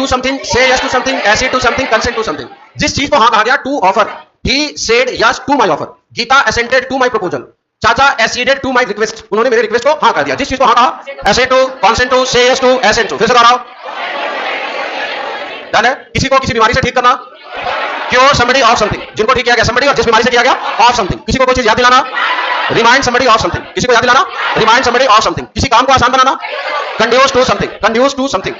To something, से yes to something, एसी to something, consent to something. जिस चीज को हाँ कहा गया, to offer, he said yes to my offer, Geeta assented to my proposal, चाचा एसीडेड टू माय रिक्वेस्ट, उन्होंने मेरे रिक्वेस्ट को हाँ कर दिया। जिस चीज को हाँ कहा, एसे टू, कॉन्सेंट टू, से यस टू, एसेंट टू। फिर से दोहराओ। डन है। किसी को किसी बीमारी से ठीक करना, क्योर समबडी ऑफ समथिंग, जिनको ठीक किया गया समबडी, और जिस बीमारी से किया गया ऑफ समथिंग। किसी को कोई चीज याद दिलाना, रिमाइंड समबडी ऑफ समथिंग, किसी को याद दिलाना, रिमाइंड समबडी ऑफ समथिंग। किसी काम को आसान बनाना, conduce to something, conduce to something.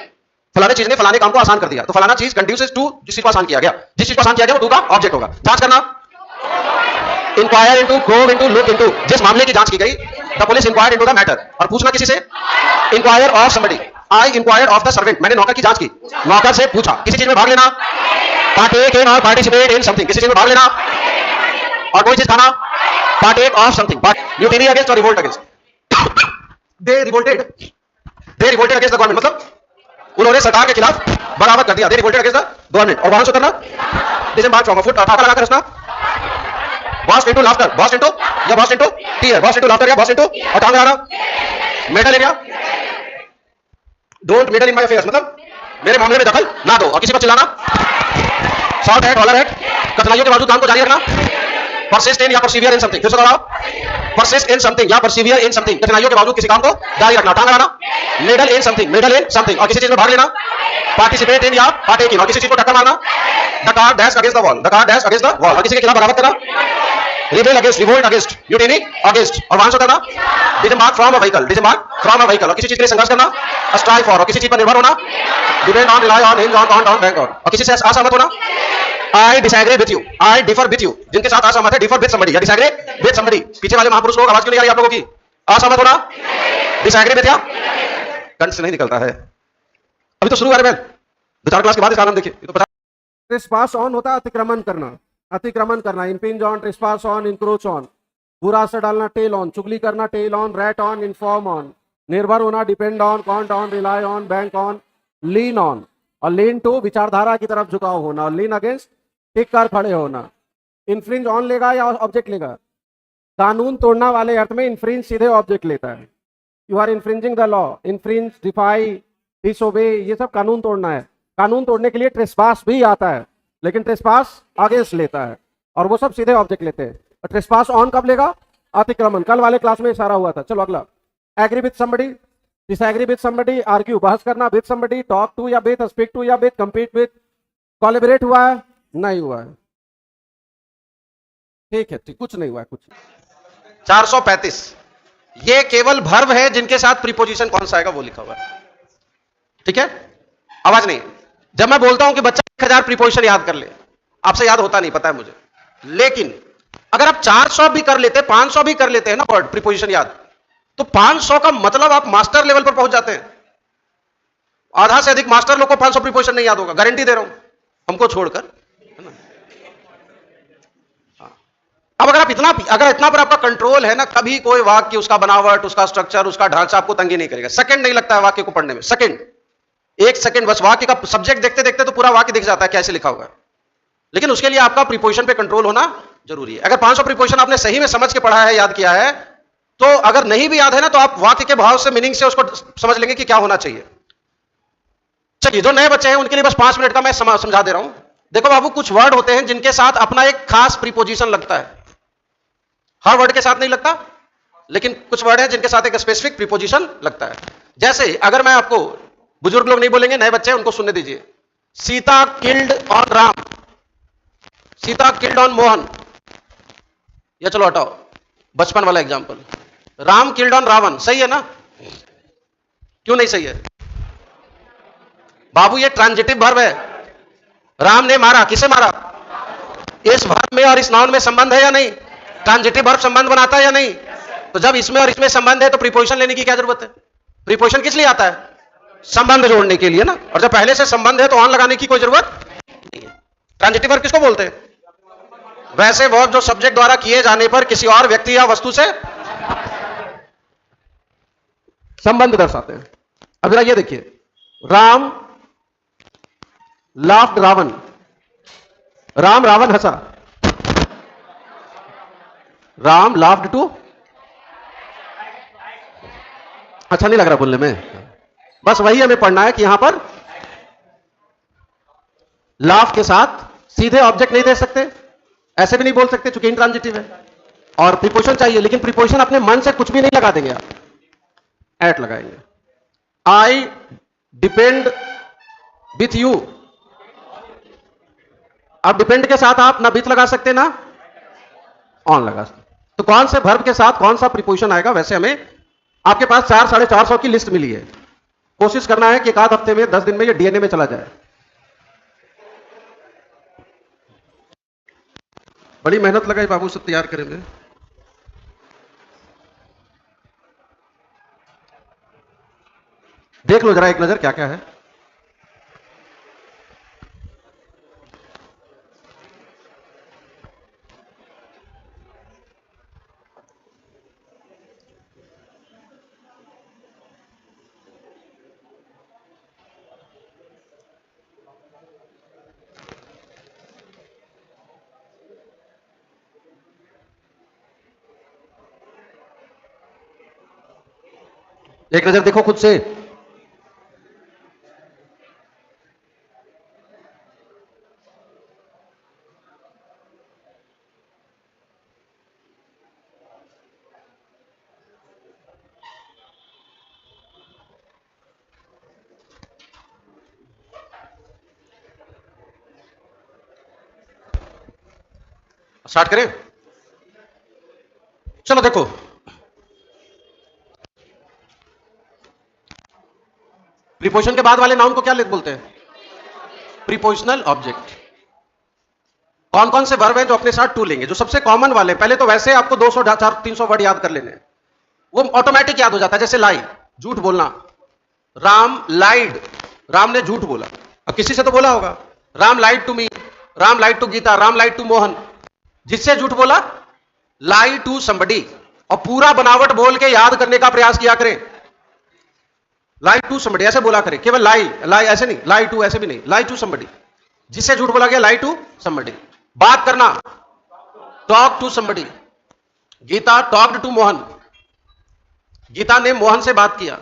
फलाने चीज ने फलाने काम को आसान कर दिया, तो फलाना चीज कंड्यूसेस टू जिस चीज को आसान किया गया, जिस चीज को आसान किया गया वो टू का ऑब्जेक्ट होगा। जांच करना, inquire into, probe into, look into. जिस मामले की जांच की गई, the police inquired into the matter, और पूछना किसी से, inquire of somebody. I inquired of the servant, मैंने नौकर की जांच की, नौकर से पूछा। किसी चीज में भाग लेना, पार्टेक इन और पार्टिसिपेट इन समथिंग, किसी चीज में भाग लेना और कोई चीज खाना, partake of something. Mutiny against और revolt against, they revolted against the government, मतलब उन्होंने सरकार के खिलाफ बगावत कर दिया। They revolted against the government. और वहां से उतरना, डिसएम्बार्क फ्रॉम अ फुट, ठाका लगाकर हंसना, बॉस्ट इनटू लाफ्टर, बॉस्ट इनटू या बॉस्ट इनटू टीयर, बॉस्ट इनटू लाफ्टर या बॉस्ट इनटू और टांग लगाना, medal area, don't meddle in my affairs, मतलब मेरे मामले में दखल ना दो। और किसी पर चिल्लाना, शॉर्ट हेड, हॉलर हेड, कठिनाइयों के बावजूद काम को जारी रखना, परसिस्ट इन या परसिवियर इन समथिंग। फिर से दोहराओ, परसिस्ट इन समथिंग या परसिवियर इन समथिंग, कठिनाइयों के बावजूद किसी काम को जारी रखना, टांग लगाना, medal in something, meddle in something. और किसी चीज में भाग लेना, पार्टिसिपेट इन या पार्टेक इन, और किसी चीज को टक्कर मारना, the car dash against the wall, the car dash against the wall, और किसी के खिलाफ बगावत करना, rebel against, revolt against, mutiny against. और वहां से उतरना, disembark from a vehicle, disembark from a vehicle, और किसी चीज के लिए संघर्ष करना, स्ट्राइव फॉर, और किसी चीज पर निर्भर होना, depend on, rely on, hinge on, count on, bank on. और किसी से असहमत होना, I disagree with you, I differ with you, जिनके साथ असहमत है, डिफर विथ समबडी या डिसएग्री विथ समबडी। पीछे वाले महापुरुष लोग, आवाज क्यों नहीं आ रही आप लोगों की? असहमत होना, डिसएग्री विथ, या कंठ से नहीं निकलता है। अभी तो शुरू है, 2-4 क्लास के बाद इसका आनंद देखिए। ये तो पता, ट्रेसपास ऑन होता है अतिक्रमण करना, अतिक्रमण करना, impinge on, trespass on, encroach on, बुरा असर डालना, टेल ऑन, चुगली करना, tell on, rat on, inform on, निर्भर होना, depend on, count on, rely on, bank on, lean on. और लीन टू, विचारधारा की तरफ झुकाव होना, और लीन अगेंस्ट, टिक कर खड़े होना। इन्फ्रिंज ऑन लेगा या ऑब्जेक्ट लेगा? कानून तोड़ना वाले अर्थ में इन्फ्रिंज सीधे ऑब्जेक्ट लेता है। You are infringing the law, infringe, defy, disobey, ये सब कानून तोड़ना है। कानून तोड़ने के लिए ट्रेसपास भी आता है, लेकिन ट्रेसपास अगेंस्ट लेता है, और वो सब सीधे ऑब्जेक्ट लेते हैं। ट्रेसपास ऑन कब लेगा? अतिक्रमण। कल वाले क्लास में इशारा हुआ था। चलो अगला, agree with somebody, disagree with somebody, argue, बहस करना विथ समबडी, टॉक टू या विथ, स्पीक टू या विथ, कंपीट विथ, कोलैबोरेट हुआ है, नहीं हुआ है, ठीक है, ठीक, कुछ नहीं हुआ है, कुछ। 435, ये केवल भर्व है जिनके साथ प्रीपोजिशन कौन सा आएगा वो लिखा हुआ है, ठीक है? आवाज नहीं। जब मैं बोलता हूं कि बच्चा 1000 प्रीपोजिशन याद कर ले, आपसे याद होता नहीं, पता है मुझे, लेकिन अगर आप 400 भी कर लेते, 500 भी कर लेते हैं ना वर्ड प्रीपोजिशन याद, तो 500 का मतलब आप मास्टर लेवल पर पहुंच जाते हैं। आधा से अधिक मास्टर लोग को 500 प्रीपोजिशन नहीं याद होगा, गारंटी दे रहा हूं, हमको छोड़कर, है ना? अब अगर इतना पर आपका कंट्रोल है ना, कभी कोई वाक्य, उसका बनावट, उसका स्ट्रक्चर, उसका ढांचा आपको तंगी नहीं करेगा। सेकंड नहीं लगता है वाक्य को पढ़ने में, सेकंड, 1 सेकंड बस। वाक्य का सब्जेक्ट देखते देखते तो पूरा वाक्य दिख जाता है कैसे लिखा हुआ है, लेकिन उसके लिए आपका प्रीपोजिशन पे कंट्रोल होना जरूरी है। अगर 500 प्रीपोजिशन आपने सही में समझ के पढ़ा है, याद किया है, तो अगर नहीं भी याद है ना, तो आप वाक्य के भाव से, मीनिंग से उसको समझ लेंगे कि क्या होना चाहिए। चलिए, जो नए बच्चे हैं उनके लिए बस 5 मिनट का मैं समझा दे रहा हूं। देखो बाबू, कुछ वर्ड होते हैं जिनके साथ अपना एक खास प्रीपोजिशन लगता है। हर वर्ड के साथ नहीं लगता, लेकिन कुछ वर्ड हैं जिनके साथ एक स्पेसिफिक प्रीपोजिशन लगता है। जैसे अगर मैं आपको, बुजुर्ग लोग नहीं बोलेंगे, नए बच्चे हैं उनको सुनने दीजिए। Sita killed on Ram, Sita killed on Mohan, या चलो हटाओ, बचपन वाला example, Ram killed on Ravan, सही है ना? क्यों नहीं सही है बाबू? ये ट्रांजिटिव वर्ब है। राम ने मारा, किसे मारा? इस वर्ब में और इस नाउन में संबंध है या नहीं? ट्रांजिटिव वर्ब संबंध बनाता है या नहीं? तो जब इसमें और इसमें संबंध है तो प्रीपोजिशन लेने की क्या जरूरत है? प्रीपोजिशन किस लिए आता है? संबंध जोड़ने के लिए ना। और जब पहले से संबंध है तो ऑन लगाने की कोई जरूरत नहीं है। ट्रांजिटिव वर्ब किसको बोलते हैं? वैसे वर्ब जो सब्जेक्ट द्वारा किए जाने पर किसी और व्यक्ति या वस्तु से संबंध दर्शाते हैं। अब जरा ये देखिए, राम लाफ्ड रावण, राम रावण हंसा, राम लाफ्ड टू, अच्छा नहीं लग रहा बोलने में, बस वही हमें पढ़ना है कि यहां पर लाफ के साथ सीधे ऑब्जेक्ट नहीं दे सकते, ऐसे भी नहीं बोल सकते चूंकि इंट्रांजिटिव है, और प्रीपोजिशन चाहिए, लेकिन प्रीपोजिशन अपने मन से कुछ भी नहीं लगा देंगे आप, एट लगाएंगे। आई डिपेंड विथ यू, अब डिपेंड के साथ आप ना विथ लगा सकते ना ऑन लगा सकते। तो कौन से वर्ब के साथ कौन सा प्रीपोजिशन आएगा, वैसे हमें आपके पास 400-450 की लिस्ट मिली है। कोशिश करना है कि एक आध हफ्ते में 10 दिन में ये डीएनए में चला जाए। बड़ी मेहनत लगाई बाबू सब तैयार करेंगे। देख लो जरा एक नजर क्या क्या है। एक नजर देखो खुद से। स्टार्ट करें, चलो देखो। प्रीपोजिशन के बाद वाले नाउन को क्या बोलते हैं, प्रीपोजिशनल ऑब्जेक्ट। कौन कौन से वर्ब हैं जो अपने साथ टू लेंगे, जो सबसे कॉमन वाले, पहले तो वैसे आपको 200-300 वर्ड याद कर लेने, वो ऑटोमेटिक याद हो जाता है। जैसे लाई, झूठ बोलना, राम लाइड, राम ने झूठ बोला। अब किसी से तो बोला होगा, Ram lied to me, Ram lied to Geeta, Ram lied to Mohan. जिससे झूठ बोला, लाई टू समबडी। और पूरा बनावट बोल के याद करने का प्रयास किया करें, लाई टू समबडी ऐसे बोला करें, केवल लाई लाई ऐसे नहीं, लाई टू ऐसे भी नहीं, लाई टू समबडी। जिससे झूठ बोला गया, लाई टू समबडी। बात करना, talk to somebody. Geeta talked to Mohan, Geeta ने मोहन से बात किया।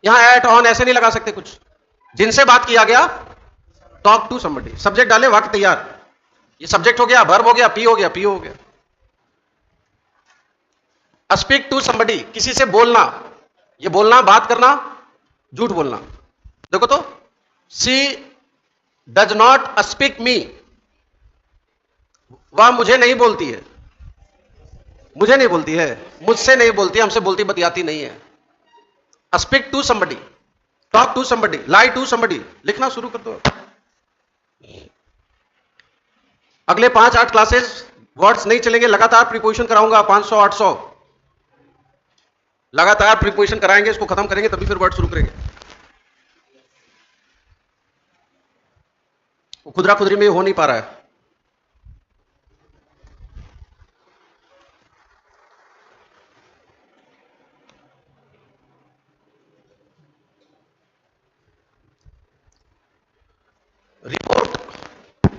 यहां एट ऑन ऐसे नहीं लगा सकते कुछ, जिनसे बात किया गया, टॉक टू समबडी। सब्जेक्ट डाले, वाक्य तैयार। ये सब्जेक्ट हो गया, वर्ब हो गया, पी हो गया, पी हो गया। स्पीक टू समबडी, किसी से बोलना, ये बोलना, बात करना, झूठ बोलना। देखो तो, सी डज नॉट स्पीक मी, वह मुझे नहीं बोलती है, मुझे नहीं बोलती है, मुझसे नहीं बोलती, हमसे बोलती बतियाती नहीं है। Speak to somebody, talk to somebody, lie to somebody. लिखना शुरू कर दो। अगले 5-8 क्लासेस वर्ड्स नहीं चलेंगे, लगातार प्रीपोजिशन कराऊंगा, 500-800 लगातार प्रीपोजिशन कराएंगे। इसको खत्म करेंगे तभी फिर वर्ड शुरू करेंगे। खुदरा खुदरी में हो नहीं पा रहा है।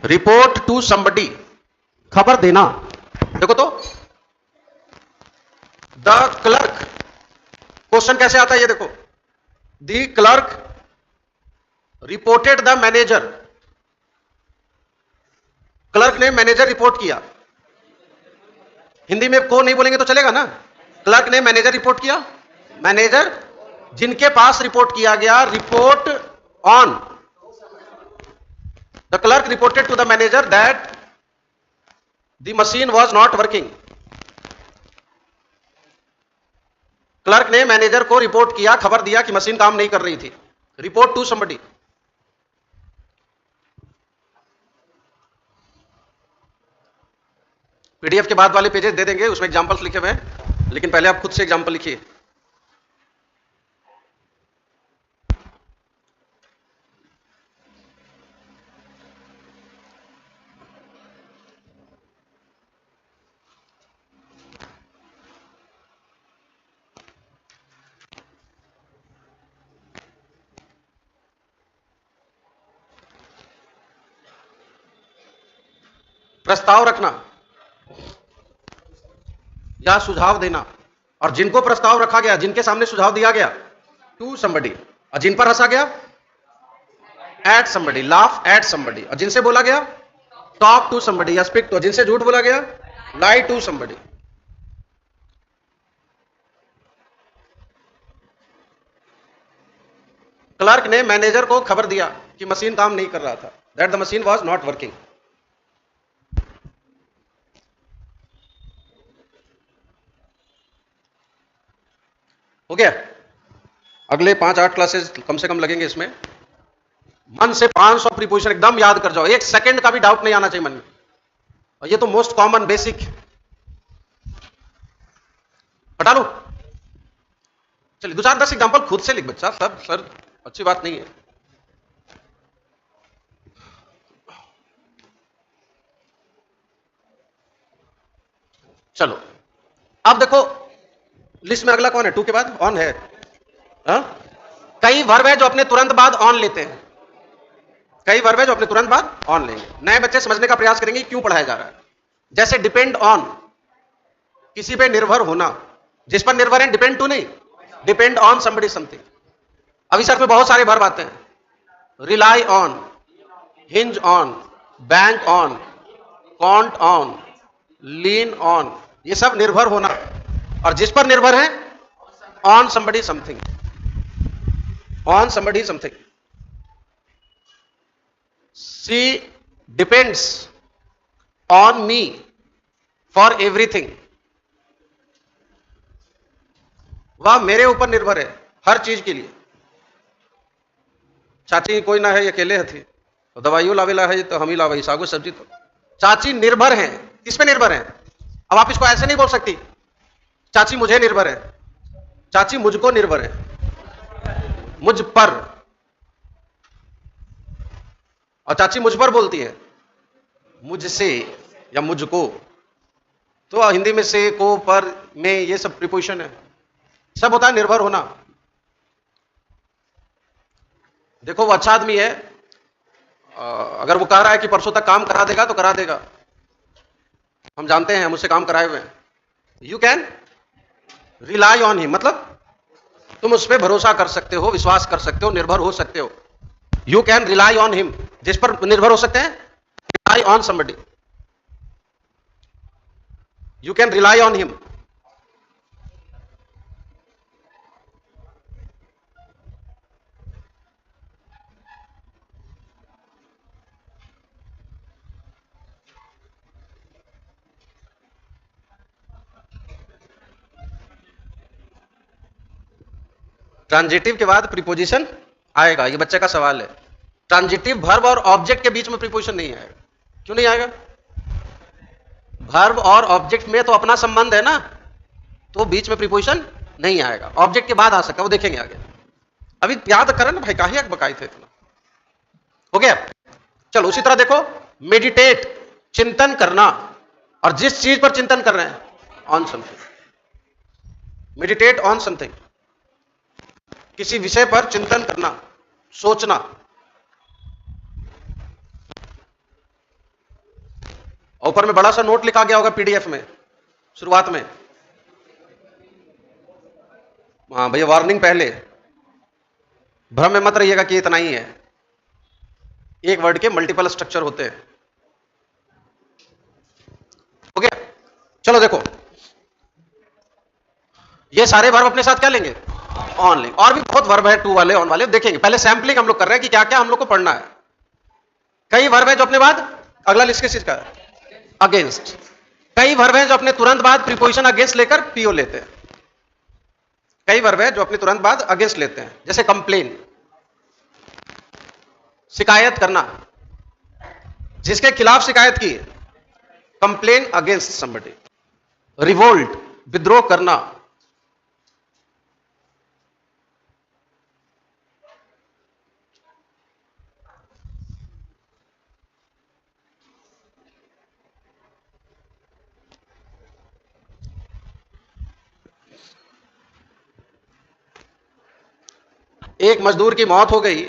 रिपोर्ट टू समबडी, खबर देना। देखो तो, द क्लर्क, क्वेश्चन कैसे आता है ये देखो। The clerk reported the manager, clerk ने मैनेजर रिपोर्ट किया। हिंदी में को नहीं बोलेंगे तो चलेगा ना। क्लर्क ने मैनेजर रिपोर्ट किया, मैनेजर जिनके पास रिपोर्ट किया गया, report on. The clerk reported to the manager that the machine was not working. Clerk ने मैनेजर को रिपोर्ट किया, खबर दिया कि मशीन काम नहीं कर रही थी। Report to somebody. पीडीएफ के बाद वाले पेजेस दे देंगे, उसमें एग्जांपल्स लिखे हुए हैं, लेकिन पहले आप खुद से एग्जांपल लिखिए। प्रस्ताव रखना या सुझाव देना, और जिनको प्रस्ताव रखा गया, जिनके सामने सुझाव दिया गया, टू समबडी, और जिन पर हंसा गया, at somebody, laugh at somebody, और जिनसे बोला गया टॉक टू somebody या स्पीक टू, जिनसे झूठ बोला गया लाई टू somebody. क्लर्क ने मैनेजर को खबर दिया कि मशीन काम नहीं कर रहा था, that the machine was not working. हो गया. अगले 5-8 क्लासेस कम से कम लगेंगे इसमें. मन से 500 प्रीपोजिशन एकदम याद कर जाओ, एक सेकंड का भी डाउट नहीं आना चाहिए मन में, और ये तो मोस्ट कॉमन बेसिक. हटा लो. चलिए 2-4-10 एग्जांपल खुद से लिख बच्चा, सब सर अच्छी बात नहीं है. चलो अब देखो लिस्ट में अगला कौन है, टू के बाद ऑन है. हा? कई वर्ब है जो अपने तुरंत बाद ऑन लेते हैं, कई वर्ब है जो अपने तुरंत बाद ऑन लेंगे. नए बच्चे समझने का प्रयास करेंगे क्यों पढ़ाया जा रहा है. जैसे डिपेंड ऑन, किसी पे निर्भर होना, जिस पर निर्भर है, डिपेंड टू नहीं, डिपेंड ऑन समबडी समथिंग. अब इस अर्थ में बहुत सारे वर्ब आते हैं, rely on, hinge on, bank on, count on, lean on, ये सब निर्भर होना, और जिस पर निर्भर है on somebody something, on somebody something. She depends on me for everything, वह मेरे ऊपर निर्भर है हर चीज के लिए. चाची कोई ना है, ये अकेले थी, तो दवाइयों लावेला है तो हम ही लावाई, सागो सब्जी. तो चाची निर्भर है, किस पे निर्भर है. अब आप इसको ऐसे नहीं बोल सकती चाची मुझे निर्भर है, चाची मुझको निर्भर है, मुझ पर, और चाची मुझ पर बोलती है मुझसे या मुझको. तो हिंदी में से, को, पर, में, ये सब प्रीपोजिशन है, सब होता है निर्भर होना. देखो वो अच्छा आदमी है, अगर वो कह रहा है कि परसों तक काम करा देगा तो करा देगा, हम जानते हैं, हम उससे काम कराए हुए हैं. You can rely on him, मतलब तुम उस पर भरोसा कर सकते हो, विश्वास कर सकते हो, निर्भर हो सकते हो. You can rely on him, जिस पर निर्भर हो सकते हैं, rely on somebody, you can rely on him. Transitive के बाद प्रीपोजिशन आएगा, ये बच्चे का सवाल है. ट्रांजिटिव वर्ब और ऑब्जेक्ट के बीच में प्रीपोजिशन नहीं आएगा. क्यों नहीं आएगा. वर्ब और ऑब्जेक्ट में तो अपना संबंध है ना, तो बीच में प्रीपोजिशन नहीं आएगा. ऑब्जेक्ट के बाद आ सकता है, वो देखेंगे आगे. अभी याद करें ना भाई, काहे बकाई थे इतना. हो गया. चलो उसी तरह देखो, मेडिटेट, चिंतन करना, और जिस चीज पर चिंतन कर रहे हैं on something, meditate on something, किसी विषय पर चिंतन करना, सोचना. ऊपर में बड़ा सा नोट लिखा गया होगा पीडीएफ में शुरुआत में, हाँ भैया वार्निंग पहले, भ्रम में मत रहिएगा कि इतना ही है, एक वर्ड के मल्टीपल स्ट्रक्चर होते हैं. हो गया. चलो देखो, ये सारे वर्ब अपने साथ क्या लेंगे, ऑन लेंगे. और भी बहुत वर्ब है टू वाले, ऑन वाले, देखेंगे. पहले सैंपलिंग हम लोग कर रहे हैं कि क्या क्या हम लोग को पढ़ना है. कई वर्ब है जो अपने बाद, अगला लिस्ट किस चीज का है, अगेंस्ट. कई वर्ब है जो अपने तुरंत बाद प्रीपोजिशन अगेंस्ट लेकर पीओ लेते हैं. कई वर्ब है जो अपने तुरंत बाद अगेंस्ट लेते हैं, जैसे कंप्लेन, शिकायत करना, जिसके खिलाफ शिकायत की, कंप्लेन अगेंस्ट समबडी. रिवोल्ट, विद्रोह करना. एक मजदूर की मौत हो गई,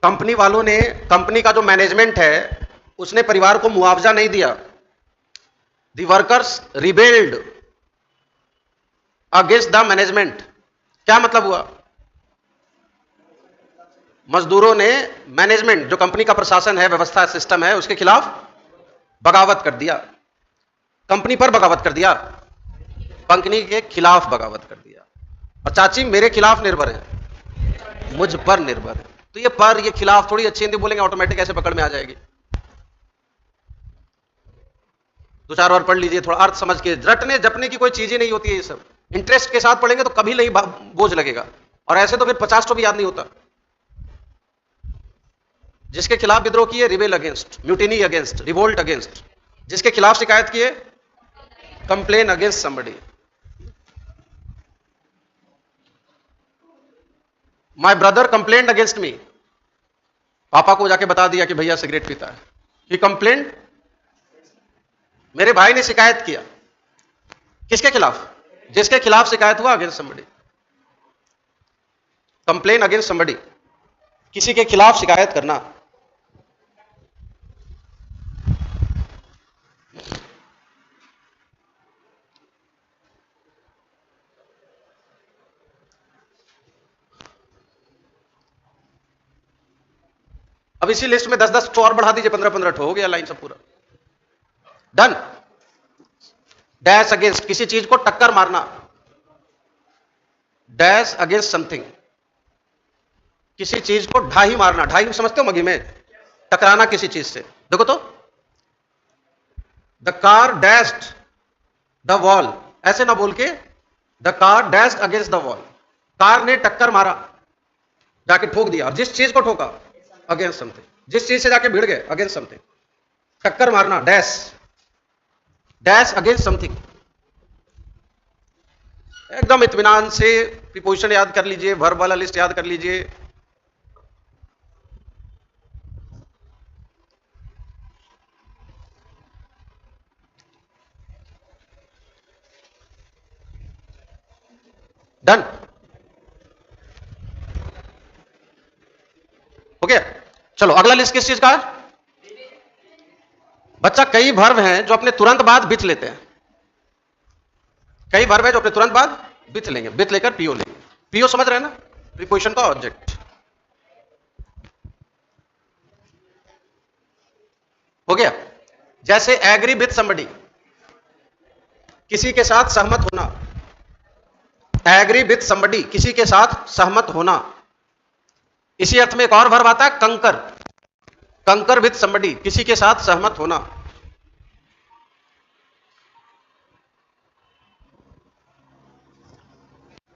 कंपनी वालों ने, कंपनी का जो मैनेजमेंट है उसने परिवार को मुआवजा नहीं दिया. The workers rebelled against the management. क्या मतलब हुआ, मजदूरों ने मैनेजमेंट, जो कंपनी का प्रशासन है, व्यवस्था सिस्टम है, उसके खिलाफ बगावत कर दिया। कंपनी पर बगावत कर दिया, कंपनी के खिलाफ बगावत कर दिया। और चाची मेरे खिलाफ निर्भर है, मुझ पर निर्भर है। तो ये पर, ये खिलाफ थोड़ी अच्छी हिंदी बोलेंगे ऑटोमेटिक ऐसे पकड़ में आ जाएगी। दो चार बार पढ़ लीजिए, थोड़ा अर्थ समझ के। रटने जपने की कोई चीज ही नहीं होती है ये सब। इंटरेस्ट के साथ पढ़ेंगे तो कभी नहीं बोझ लगेगा, और ऐसे तो फिर 50 तो भी याद नहीं होता। जिसके खिलाफ विद्रोह किए, rebel against, mutiny against, revolt against. जिसके खिलाफ शिकायत किए, complain against somebody. My brother complaint against me. पापा को जाके बता दिया कि भैया सिगरेट पीता है। ही कंप्लेंट, मेरे भाई ने शिकायत किया। किसके खिलाफ? जिसके खिलाफ शिकायत हुआ, against somebody. Complain against somebody, किसी के खिलाफ शिकायत करना। अब इसी लिस्ट में 10-10 तो और बढ़ा दीजिए, 15-15 हो गया लाइन सब पूरा। डन। डैश अगेंस्ट, किसी चीज को टक्कर मारना। डैश अगेंस्ट समथिंग, किसी चीज को ढाई मारना। ढाई समझते हो मगी में? टकराना किसी चीज से। देखो तो, the car dashed the wall, ऐसे ना बोल के the car dashed against the wall. Car ने टक्कर मारा, जाके ठोक दिया। और जिस चीज को ठोका, अगेंस्ट समथिंग। जिस चीज से जाके भिड़ गए, अगेंस्ट समथिंग। टक्कर मारना, डैश, डैश अगेंस्ट समथिंग। एकदम इत्मीनान से प्रीपोजिशन याद कर लीजिए, वर्ब वाला लिस्ट याद कर लीजिए। डन हो गया। चलो अगला लिस्ट किस चीज का है? बच्चा, कई वर्ब हैं जो अपने तुरंत बाद विथ लेते हैं। कई वर्ब है जो अपने तुरंत बाद विथ लेंगे, विथ लेकर पीओ लेंगे। पीओ समझ रहे हैं ना? प्रीपोजिशन का ऑब्जेक्ट। हो गया। जैसे एग्री विथ समबडी, किसी के साथ सहमत होना। एग्री विथ समबडी, किसी के साथ सहमत होना। इसी अर्थ में एक और वर्ब आता है, कंकर। कंकर विथ समबडी, किसी के साथ सहमत होना।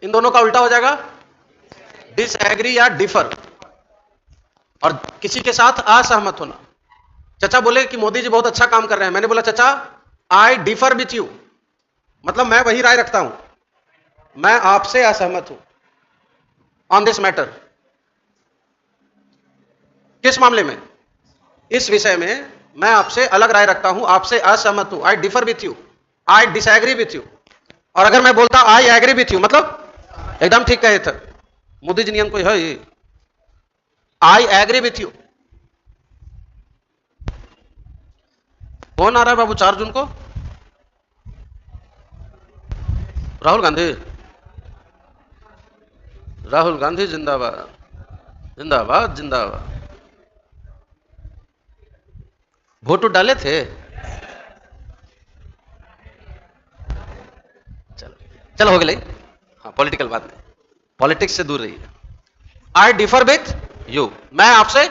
इन दोनों का उल्टा हो जाएगा, डिसएग्री या डिफर। और किसी के साथ असहमत होना। चचा बोले कि मोदी जी बहुत अच्छा काम कर रहे हैं। मैंने बोला चचा, आई डिफर विथ यू, मतलब मैं वही राय रखता हूं, मैं आपसे असहमत हूं ऑन दिस मैटर। किस मामले में? इस विषय में मैं आपसे अलग राय रखता हूं, आपसे असहमत हूं। आई differ with you, I disagree with you. और अगर मैं बोलता आई एग्री विथ यू, मतलब एकदम ठीक कहे थे, मोदी जी नियम कोई है ये, आई एग्री विथ यू। कौन आ रहा है बाबू 4 जून को? राहुल गांधी। राहुल गांधी जिंदाबाद, जिंदाबाद, जिंदाबाद। वोट डाले थे? चलो चलो हो गया। हाँ, पॉलिटिकल बात नहीं, पॉलिटिक्स से दूर रहिए। आई डिफर विथ यू, मैं आपसे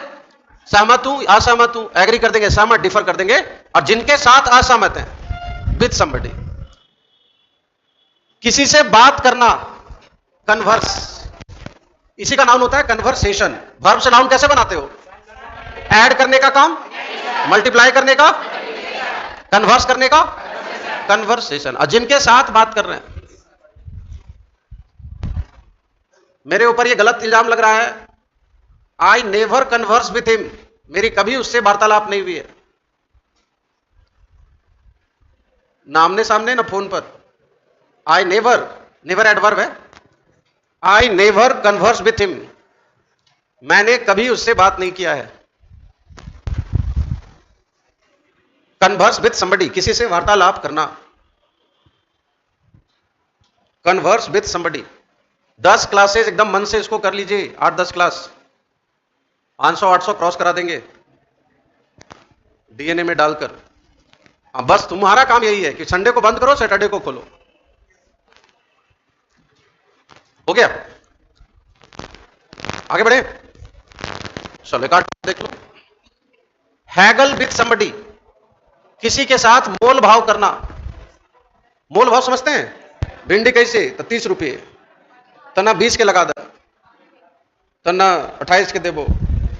सहमत हूं, असहमत हूं। एग्री कर देंगे, सहमत, डिफर कर देंगे। और जिनके साथ असहमत हैं, विथ समबडी। किसी से बात करना, कन्वर्स, इसी का नाउन होता है कन्वर्सेशन। वर्ब से नाउन कैसे बनाते हो? ऐड करने का काम, मल्टीप्लाई करने का, कन्वर्स करने का, कन्वर्सेशन। और जिनके साथ बात कर रहे हैं, मेरे ऊपर ये गलत इल्जाम लग रहा है, I never converse with him, मेरी कभी उससे वार्तालाप नहीं हुई है, ना आमने सामने ना फोन पर। आई नेवर, नेवर एडवर्ब है, I never converse with him, मैंने कभी उससे बात नहीं किया है। कन्वर्स विथ समबडी, किसी से वार्तालाप करना। Converse with somebody. 10 क्लासेस एकदम मन से इसको कर लीजिए, 8-10 क्लास। 500-800 क्रॉस करा देंगे डीएनए में डालकर। हाँ, बस तुम्हारा काम यही है कि संडे को बंद करो, सैटरडे को खोलो। हो गया? आगे बढ़े? चलो एक देख लो। हैगल विथ समबडी, किसी के साथ मोल भाव करना। मोल भाव समझते हैं? भिंडी कैसे? तो 30 रुपये, तना 20 के लगा दे, तना 28 के देबो,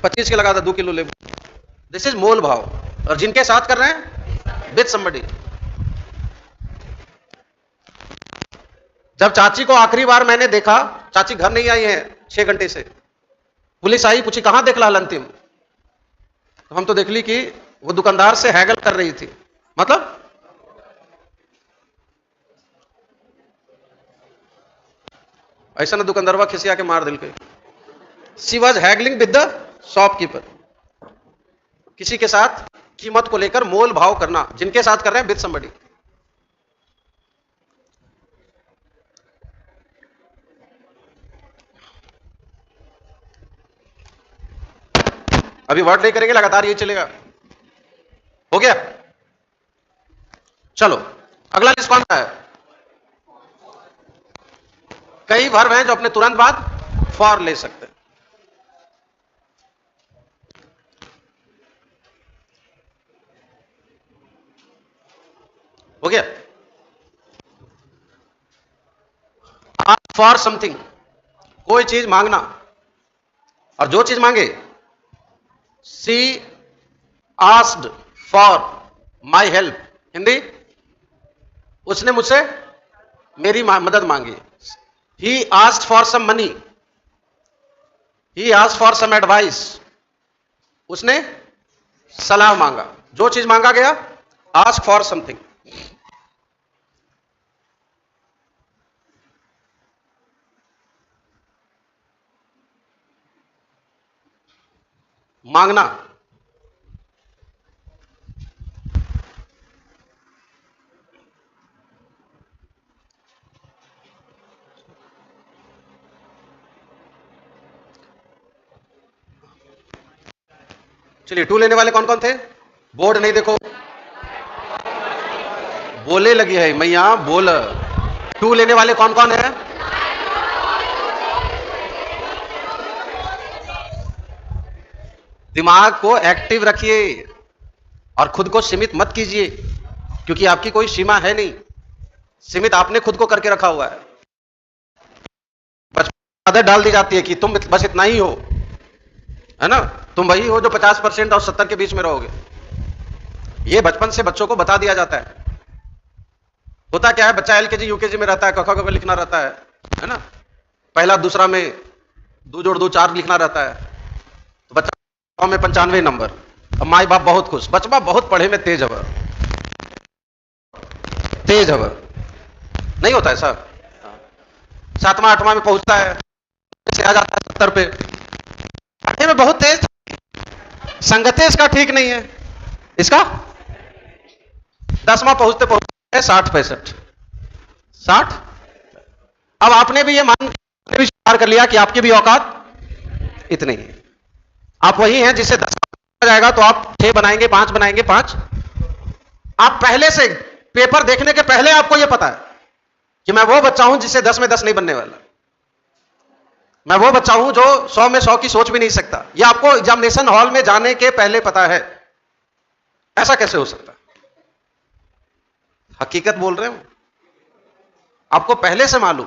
25 के लगा दे, 2 किलो ले। दिस इज मोल भाव। और जिनके साथ कर रहे हैं विथ समबडी। जब चाची को आखिरी बार मैंने देखा, चाची घर नहीं आई है 6 घंटे से। पुलिस आई, पूछी कहां देख लाल अंतिम? तो हम तो देख ली कि वो दुकानदार से हैगल कर रही थी। मतलब ऐसा ना दुकानदारवा खिसिया के मार दिल के। She was haggling with the shopkeeper. किसी के साथ कीमत को लेकर मोल भाव करना, जिनके साथ कर रहे हैं विद समबडी। अभी वर्ड नहीं करेंगे, लगातार ये चलेगा। हो गया? चलो अगला लिस्ट कौन सा है? कई वर्ब हैं जो अपने तुरंत बाद फॉर ले सकते हैं। हो गया? आस्क फॉर समथिंग, कोई चीज मांगना, और जो चीज मांगे। She asked for my help, Hindi उसने मुझसे मेरी मदद मांगी। He asked for some money, he asked for some advice, उसने सलाह मांगा। जो चीज मांगा गया, आस्क फॉर समथिंग। मांगना, चलिए टू लेने वाले कौन कौन थे? बोर्ड नहीं देखो, बोले लगी है मैया, बोल। टू लेने वाले कौन कौन है? दिमाग को एक्टिव रखिए और खुद को सीमित मत कीजिए, क्योंकि आपकी कोई सीमा है नहीं। सीमित आपने खुद को करके रखा हुआ है। बचपन आदत डाल दी जाती है कि तुम बस इतना ही हो, है ना, तुम वही हो जो 50% और 70 के बीच में रहोगे। ये बचपन से बच्चों को बता दिया जाता है। होता क्या है, बच्चा एलकेजी यूकेजी में रहता है, क ख ग घ लिखना रहता है ना, पहला दूसरा में 2 जोड़ 2 4 लिखना रहता है। तो बच्चा में 95 नंबर। अब माई बाप बहुत खुश, बचपा बहुत पढ़े में तेज हवा, तेज हवा। नहीं होता है सर, 7वां 8वां में पहुंचता है, से आ जाता है 70 पे, पढ़ने में बहुत तेज। संगते इसका ठीक नहीं है, इसका 10वां पहुंचते पहुंचते 60-65-60। अब आपने भी ये मान भी स्वीकार कर लिया कि आपकी भी औकात इतनी है। आप वही हैं जिससे 10 जाएगा तो आप 6 बनाएंगे, 5 बनाएंगे, 5। आप पहले से पेपर देखने के पहले आपको यह पता है कि मैं वो बच्चा हूं जिससे 10 में 10 नहीं बनने वाला। मैं वो बच्चा हूं जो 100 में 100 की सोच भी नहीं सकता। यह आपको एग्जामिनेशन हॉल में जाने के पहले पता है। ऐसा कैसे हो सकता है? हकीकत बोल रहे हो। आपको पहले से मालूम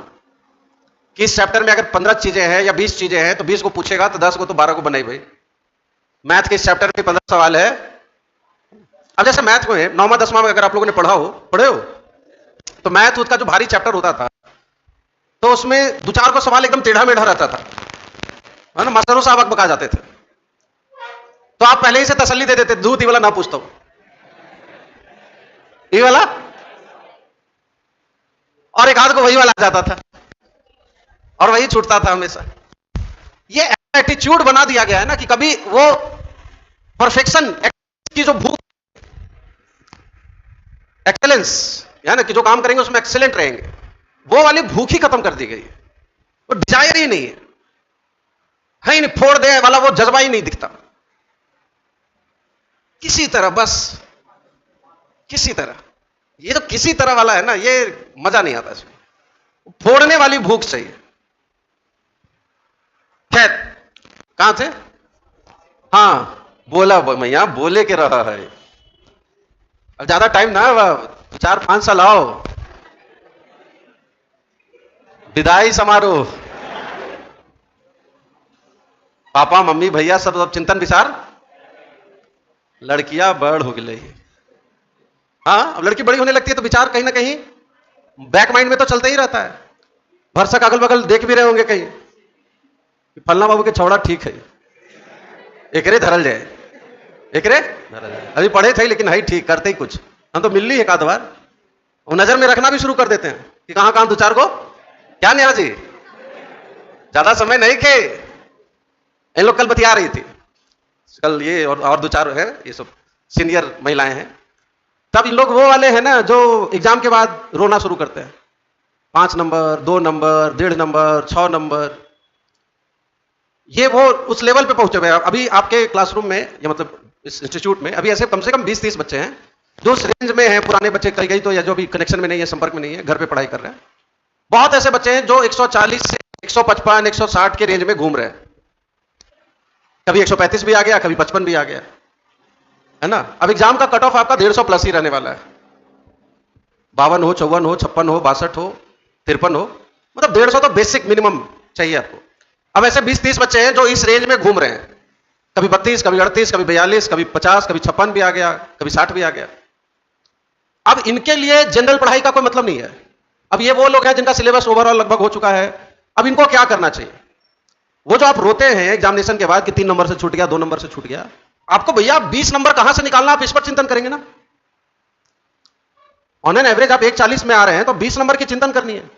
कि इस चैप्टर में अगर 15 चीजें हैं या 20 चीजें हैं तो 20 को पूछेगा तो 10 को तो 12 को बनाई भाई। मैथ के इस चैप्टर में 15 सवाल है। अब जैसे मैथ में 9वां 10वां में अगर आप लोगों ने पढ़े हो तो मैथ का जो भारी चैप्टर होता था तो उसमें 2-4 को सवाल एकदम टेढ़ा मेढ़ा रहता था, है ना, मास्टरों साहब बका जाते थे। तो आप पहले ही से तसल्ली दे देते, दूध ये वाला ना पूछता हूं, ये वाला, और एक आध को वही वाला आ जाता था और वही छूटता था हमेशा। ये एटीट्यूड बना दिया गया है ना कि कभी वो परफेक्शन की जो भूख, एक्सेलेंस, यानी कि जो काम करेंगे उसमें एक्सेलेंट रहेंगे, वो वाली भूख ही खत्म कर दी गई है। वो डिजायर ही नहीं है। कहीं नहीं, फोड़ दे वाला वो जज्बा ही नहीं दिखता। किसी तरह, बस किसी तरह, ये तो किसी तरह वाला है ना, ये मजा नहीं आता इसमें। फोड़ने वाली भूख चाहिए। खैर, कहां थे? हाँ, बोला मैया, बोले के रहा है। अब ज्यादा टाइम ना, 4-5 साल आओ। विदाई समारोह, पापा मम्मी भैया सब चिंतन विचार, लड़कियां बड़ हो गई। हाँ, अब लड़की बड़ी होने लगती है तो विचार कहीं ना कहीं बैक माइंड में तो चलता ही रहता है। भरसक अगल बगल देख भी रहे होंगे कहीं, फलना बाबू के छौड़ा ठीक है, एकरे धरल जाए, एकरे धरल जाए। अभी पढ़े थे लेकिन है ठीक, करते ही कुछ। हम तो मिल ली एक आध बार, वो नजर में रखना भी शुरू कर देते हैं कि कहां कहां दो चार को। क्या नेहा जी, ज्यादा समय नहीं के, इन लोग कल बतिया रही थी, कल ये और दो चार है, ये सब सीनियर महिलाएं हैं। तब इन लोग वो वाले हैं ना जो एग्जाम के बाद रोना शुरू करते हैं, 5 नंबर, 2 नंबर, 1.5 नंबर, 6 नंबर, ये वो उस लेवल पे पहुंचे हुए हैं। अभी आपके क्लासरूम में, या मतलब इस इंस्टीट्यूट में अभी ऐसे कम से कम 20-30 बच्चे हैं जो उस रेंज में हैं। पुराने बच्चे कई कई तो, या जो भी कनेक्शन में नहीं है, संपर्क में नहीं है, घर पे पढ़ाई कर रहे हैं। बहुत ऐसे बच्चे हैं जो 140 से 155, 160 के रेंज में घूम रहे हैं। कभी 135 भी आ गया, कभी 55 भी आ गया, है ना। अब एग्जाम का कट ऑफ आपका 150 प्लस ही रहने वाला है। 52 हो, 54 हो, 56 हो, 62 हो, 53 हो, मतलब 150 तो बेसिक मिनिमम चाहिए आपको। अब ऐसे 20-30 बच्चे हैं जो इस रेंज में घूम रहे हैं, कभी 32, कभी 38, कभी 42, कभी 50, कभी 56 भी आ गया, कभी 60 भी आ गया। अब इनके लिए जनरल पढ़ाई का कोई मतलब नहीं है। अब ये वो लोग हैं जिनका सिलेबस ओवरऑल लगभग हो चुका है। अब इनको क्या करना चाहिए? वो जो आप रोते हैं एग्जामिनेशन के बाद कि 3 नंबर से छूट गया, 2 नंबर से छूट गया, आपको भैया 20 नंबर कहां से निकालना, आप इस पर चिंतन करेंगे ना। ऑन एन एवरेज आप 140 में आ रहे हैं तो 20 नंबर की चिंतन करनी है।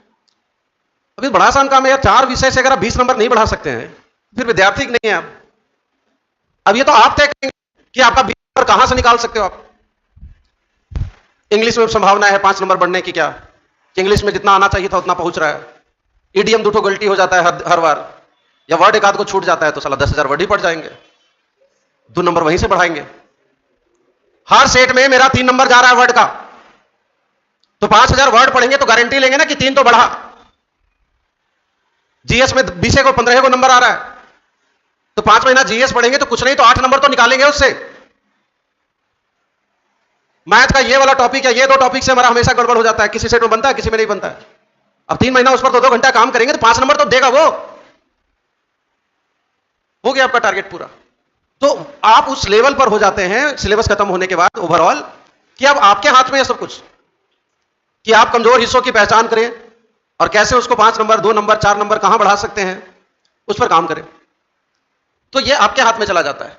अभी बड़ा आसान काम है यार, 4 विषय से अगर आप 20 नंबर नहीं बढ़ा सकते हैं फिर विद्यार्थी नहीं है आप। अब ये तो आप तय करेंगे कि आपका 20 नंबर कहां से निकाल सकते हो आप। इंग्लिश में संभावना है 5 नंबर बढ़ने की, क्या इंग्लिश में जितना आना चाहिए था उतना पहुंच रहा है। ईडीएम 2 गलती हो जाता है हर बार, या वर्ड एक आध को छूट जाता है तो साला 10,000 वर्ड ही पड़ जाएंगे, 2 नंबर वहीं से बढ़ाएंगे। हर सेट में मेरा 3 नंबर जा रहा है वर्ड का, तो 5,000 वर्ड पढ़ेंगे तो गारंटी लेंगे ना कि 3 तो बढ़ा। जीएस में 20 को 15 को नंबर आ रहा है, तो 5 महीना जीएस पढ़ेंगे तो कुछ नहीं तो 8 नंबर तो निकालेंगे उससे। मैथ का ये वाला टॉपिक है, ये 2 टॉपिक से हमारा हमेशा गड़बड़ हो जाता है, किसी सेट में बनता है किसी में नहीं बनता है। अब 3 महीना उस पर 2-2 घंटा काम करेंगे तो 5 नंबर तो देगा वो, हो गया आपका टारगेट पूरा। तो आप उस लेवल पर हो जाते हैं सिलेबस खत्म होने के बाद ओवरऑल, कि अब आपके हाथ में है सब कुछ, कि आप कमजोर हिस्सों की पहचान करें और कैसे उसको 5 नंबर, 2 नंबर, 4 नंबर कहां बढ़ा सकते हैं, उस पर काम करें। तो ये आपके हाथ में चला जाता है।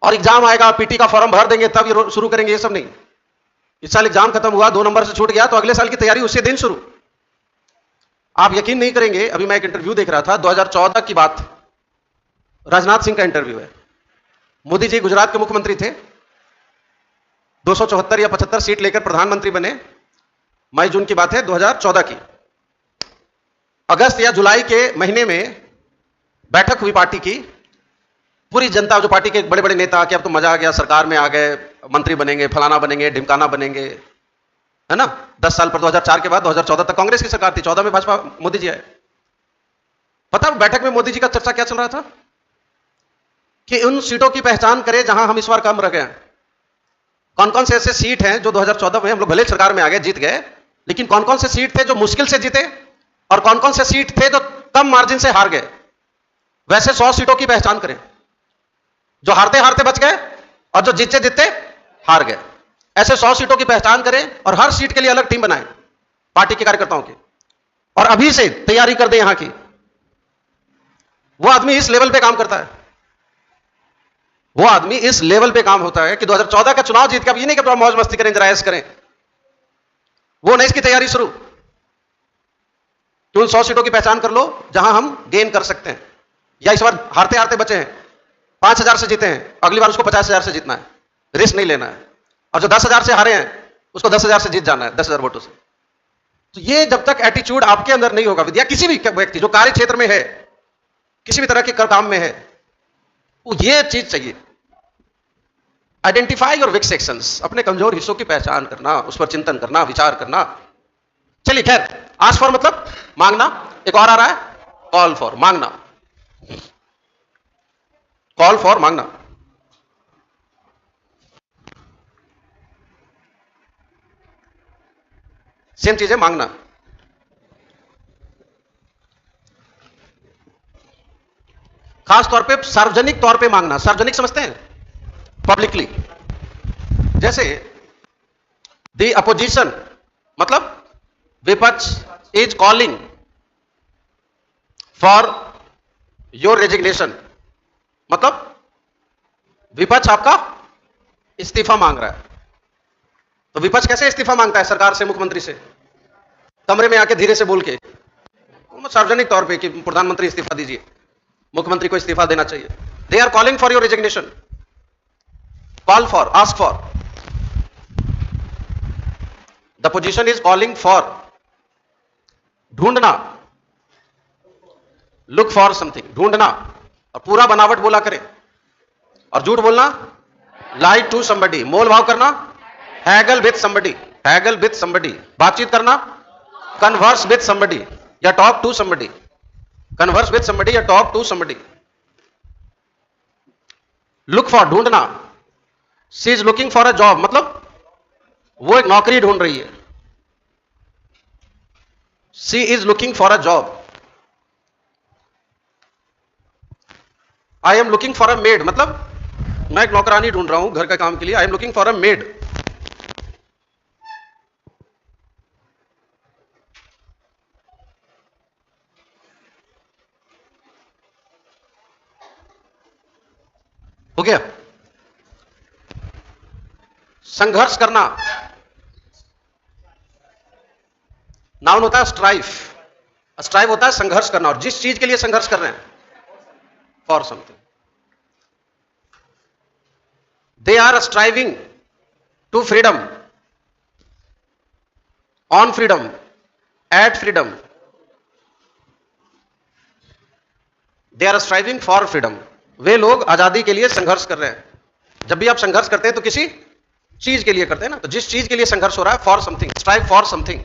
और एग्जाम आएगा, पीटी का फॉर्म भर देंगे तब ये शुरू करेंगे, ये सब नहीं। इस साल एग्जाम खत्म हुआ, 2 नंबर से छूट गया तो अगले साल की तैयारी उसी दिन शुरू। आप यकीन नहीं करेंगे, अभी मैं एक इंटरव्यू देख रहा था, 2014 की बात, राजनाथ सिंह का इंटरव्यू है। मोदी जी गुजरात के मुख्यमंत्री थे, 274 या 75 सीट लेकर प्रधानमंत्री बने। मई जून की बात है 2014 की। अगस्त या जुलाई के महीने में बैठक हुई पार्टी की। पूरी जनता, जो पार्टी के बड़े बड़े नेता, कि अब तो मजा आ गया, सरकार में आ गए, मंत्री बनेंगे, फलाना बनेंगे, ढिमकाना बनेंगे, है ना। 10 साल पर 2004 के बाद 2014 तक कांग्रेस की सरकार थी, 14 में भाजपा, मोदी जी आए। पता बैठक में मोदी जी का चर्चा क्या चल रहा था कि उन सीटों की पहचान करें जहां हम इस बार कम रह गए। कौन कौन से ऐसे सीट हैं जो 2014 में हम लोग भले सरकार में आ गए, जीत गए, लेकिन कौन कौन से सीट थे जो मुश्किल से जीते, और कौन कौन से सीट थे जो कम मार्जिन से हार गए। वैसे 100 सीटों की पहचान करें, जो हारते हारते बच गए और जो जीतते जीतते हार गए। ऐसे 100 सीटों की पहचान करें और हर सीट के लिए अलग टीम बनाएं पार्टी के कार्यकर्ताओं की, और अभी से तैयारी कर दें यहां की। वो आदमी इस लेवल पे काम करता है, वो आदमी इस लेवल पे काम होता है कि 2014 का चुनाव जीत के, अब ये नहीं कि मौज मस्ती करें, जरा ऐश करें, वो नहीं, इसकी तैयारी शुरू। तो उन 100 सीटों की पहचान कर लो जहां हम गेन कर सकते हैं, या इस बार हारते हारते बचे हैं, 5,000 से जीते हैं, अगली बार उसको 50,000 से जीतना है, रिस्क नहीं लेना है। और जो 10,000 से हारे हैं उसको 10,000 से जीत जाना है, 10,000 वोटों से। तो ये जब तक एटीट्यूड आपके अंदर नहीं होगा, विद्या किसी भी व्यक्ति जो कार्य क्षेत्र में है, किसी भी तरह के काम में है, वो ये चीज चाहिए, आइडेंटिफाई योर वीक सेक्शंस, अपने कमजोर हिस्सों की पहचान करना, उस पर चिंतन करना, विचार करना। चलिए खैर, आस्क फॉर मतलब मांगना। एक और आ रहा है, कॉल फॉर, मांगना। कॉल फॉर, मांगना। सेम चीज है मांगना। खास तौर पे सार्वजनिक तौर पे मांगना। सार्वजनिक समझते हैं, पब्लिकली। जैसे द अपोजिशन मतलब विपक्ष is calling for your resignation, मतलब विपक्ष आपका इस्तीफा मांग रहा है। तो विपक्ष कैसे इस्तीफा मांगता है सरकार से, मुख्यमंत्री से? कमरे में आके धीरे से बोल के, सार्वजनिक तौर पे कि प्रधानमंत्री इस्तीफा दीजिए, मुख्यमंत्री को इस्तीफा देना चाहिए। They are calling for your resignation. Call for, ask for. The position is calling for, ढूंढना, लुक फॉर समथिंग, ढूंढना। और पूरा बनावट बोला करें। और झूठ बोलना, लाई टू समबडी, मोल भाव करना, haggle with somebody, haggle with somebody. बातचीत करना, कन्वर्स विथ समबडी या talk to somebody, converse with somebody या talk to somebody. Look for, ढूंढना। She is looking for a job, मतलब वो एक नौकरी ढूंढ रही है। She is looking for a job. I am looking for a maid, मतलब मैं एक नौकरानी ढूंढ रहा हूं घर का काम के लिए। आई am looking for a made. हो गया। संघर्ष करना, नाउन होता है स्ट्राइफ। स्ट्राइव होता है संघर्ष करना, और जिस चीज के लिए संघर्ष कर रहे हैं, for something. They are striving to freedom, on freedom, at freedom. They are striving for freedom. वे लोग आजादी के लिए संघर्ष कर रहे हैं। जब भी आप संघर्ष करते हैं तो किसी चीज के लिए करते हैं ना, तो जिस चीज के लिए संघर्ष हो रहा है, for something, strive for something.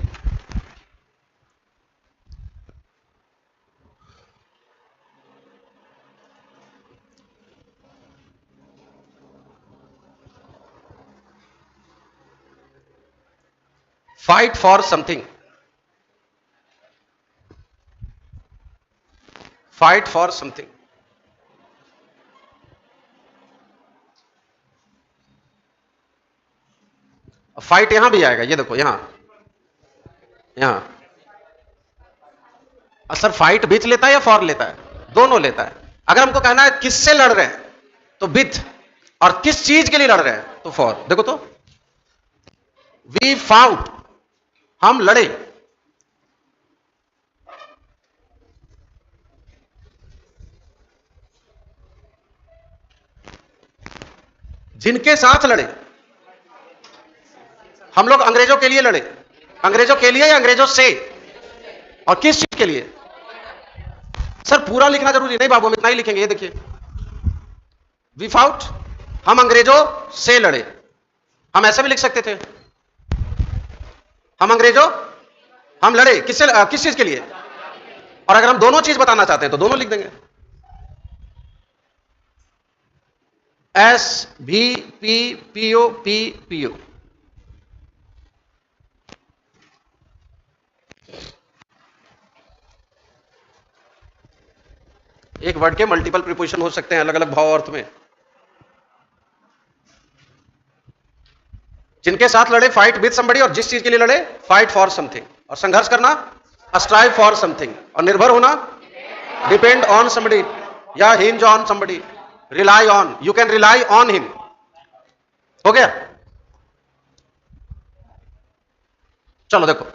Fight for something, fight for something. Fight यहां भी आएगा, ये देखो यहां, यहां। सर फाइट विथ लेता है या फॉर लेता है? दोनों लेता है। अगर हमको कहना है किससे लड़ रहे हैं, तो विथ, और किस चीज के लिए लड़ रहे हैं, तो फॉर। देखो तो, वी फाउट, हम लड़े। जिनके साथ लड़े, हम लोग अंग्रेजों के लिए लड़े। अंग्रेजों के लिए या अंग्रेजों से? और किस चीज के लिए? सर पूरा लिखना जरूरी नहीं बाबू, हम इतना ही लिखेंगे। ये देखिए, वी फाउट, हम अंग्रेजों से लड़े। हम ऐसे भी लिख सकते थे, हम अंग्रेजों, हम लड़े किससे, किस चीज के लिए? और अगर हम दोनों चीज बताना चाहते हैं तो दोनों लिख देंगे, एस भी पी पीओ पी पीओ। एक वर्ड के मल्टीपल प्रीपोजिशन हो सकते हैं अलग अलग भाव अर्थ में। जिनके साथ लड़े, फाइट विद समबडी, और जिस चीज के लिए लड़े, फाइट फॉर समथिंग। और संघर्ष करना, स्ट्राइव फॉर समथिंग। और निर्भर होना, डिपेंड ऑन समबडी या hinge on somebody, rely on, you can rely on him. हो गया। चलो देखो,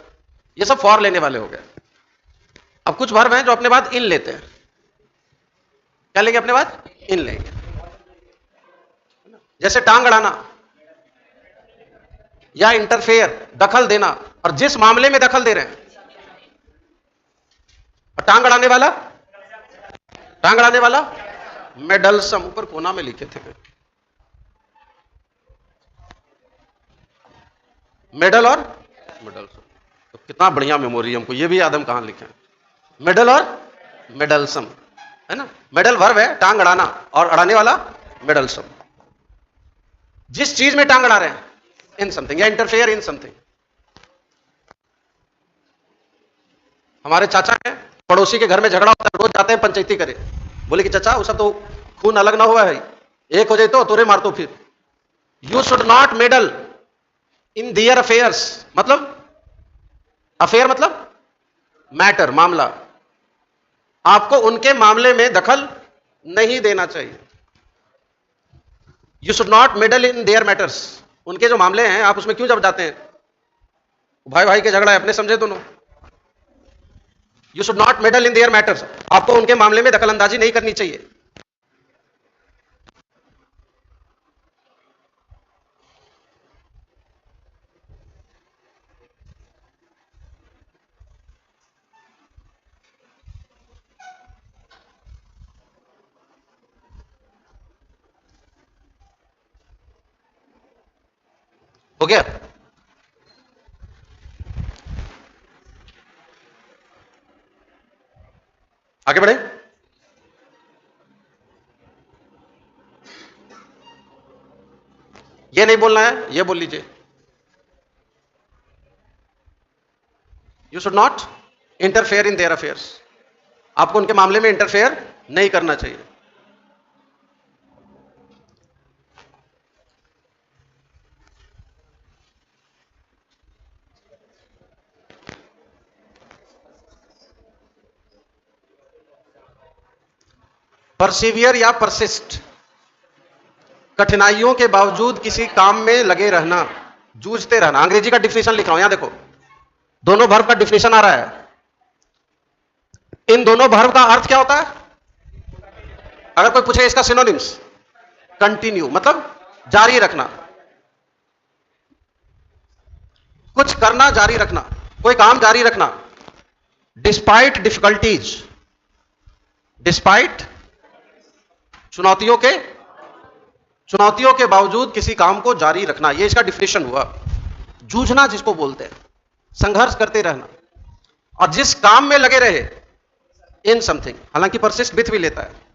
ये सब फॉर लेने वाले हो गए। अब कुछ वर्ब हैं जो अपने बाद इन लेते हैं। क्या लेंगे अपने बाद? इन लेंगे। जैसे टांग अड़ाना या इंटरफेयर, दखल देना। और जिस मामले में दखल दे रहे हैं, और टांग अड़ाने वाला टांग अड़ाने वाला मेडलसम, ऊपर कोना में लिखे थे मेडल और मेडलसम। तो कितना बढ़िया मेमोरी हमको, ये भी याद हम कहां लिखे हैं, मेडल और मेडलसम, है ना। मेडल वर्ब है टांग अड़ाना, और अड़ाने वाला मेडलसम। जिस चीज में टांग अड़ा रहे हैं, इन समथिंग या इंटरफेयर इन समथिंग। हमारे चाचा है, पड़ोसी के घर में झगड़ा होता है, रोज जाते हैं पंचायती करे, बोले कि चाचा वो सब तो खून अलग ना हुआ है, एक हो जाए तो तोरे मार दो फिर। You should not meddle in their affairs, मतलब अफेयर मतलब मैटर, मामला। आपको उनके मामले में दखल नहीं देना चाहिए। You should not meddle in their matters, उनके जो मामले हैं आप उसमें क्यों जब जाते हैं, भाई भाई के झगड़ा है, अपने समझे दोनों। You should not meddle in their matters, आपको उनके मामले में दखल अंदाजी नहीं करनी चाहिए। हो गया। आगे बढ़े। ये नहीं बोलना है, ये बोल लीजिए, you should not interfere in their affairs, आपको उनके मामले में इंटरफेयर नहीं करना चाहिए। परसिवियर या परसिस्ट, कठिनाइयों के बावजूद किसी काम में लगे रहना, जूझते रहना। अंग्रेजी का डिफिनेशन लिखा हूं, यहां देखो, दोनों वर्ब का डिफिनेशन आ रहा है। इन दोनों वर्ब का अर्थ क्या होता है, अगर कोई पूछे इसका सिनोनिम्स, कंटिन्यू मतलब जारी रखना, कुछ करना जारी रखना, कोई काम जारी रखना। डिस्पाइट डिफिकल्टीज, डिस्पाइट चुनौतियों के बावजूद किसी काम को जारी रखना, यह इसका डिफिनेशन हुआ। जूझना जिसको बोलते हैं, संघर्ष करते रहना, और जिस काम में लगे रहे, इन समथिंग, हालांकि परसिस्ट विथ भी लेता है।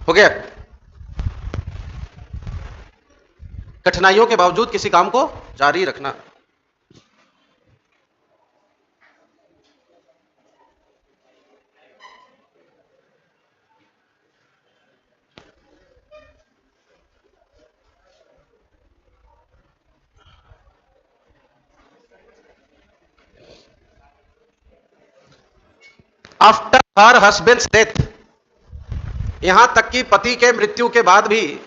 हो गया। कठिनाइयों के बावजूद किसी काम को जारी रखना। आफ्टर हर हस्बैंड्स डेथ, यहां तक कि पति के मृत्यु के बाद भी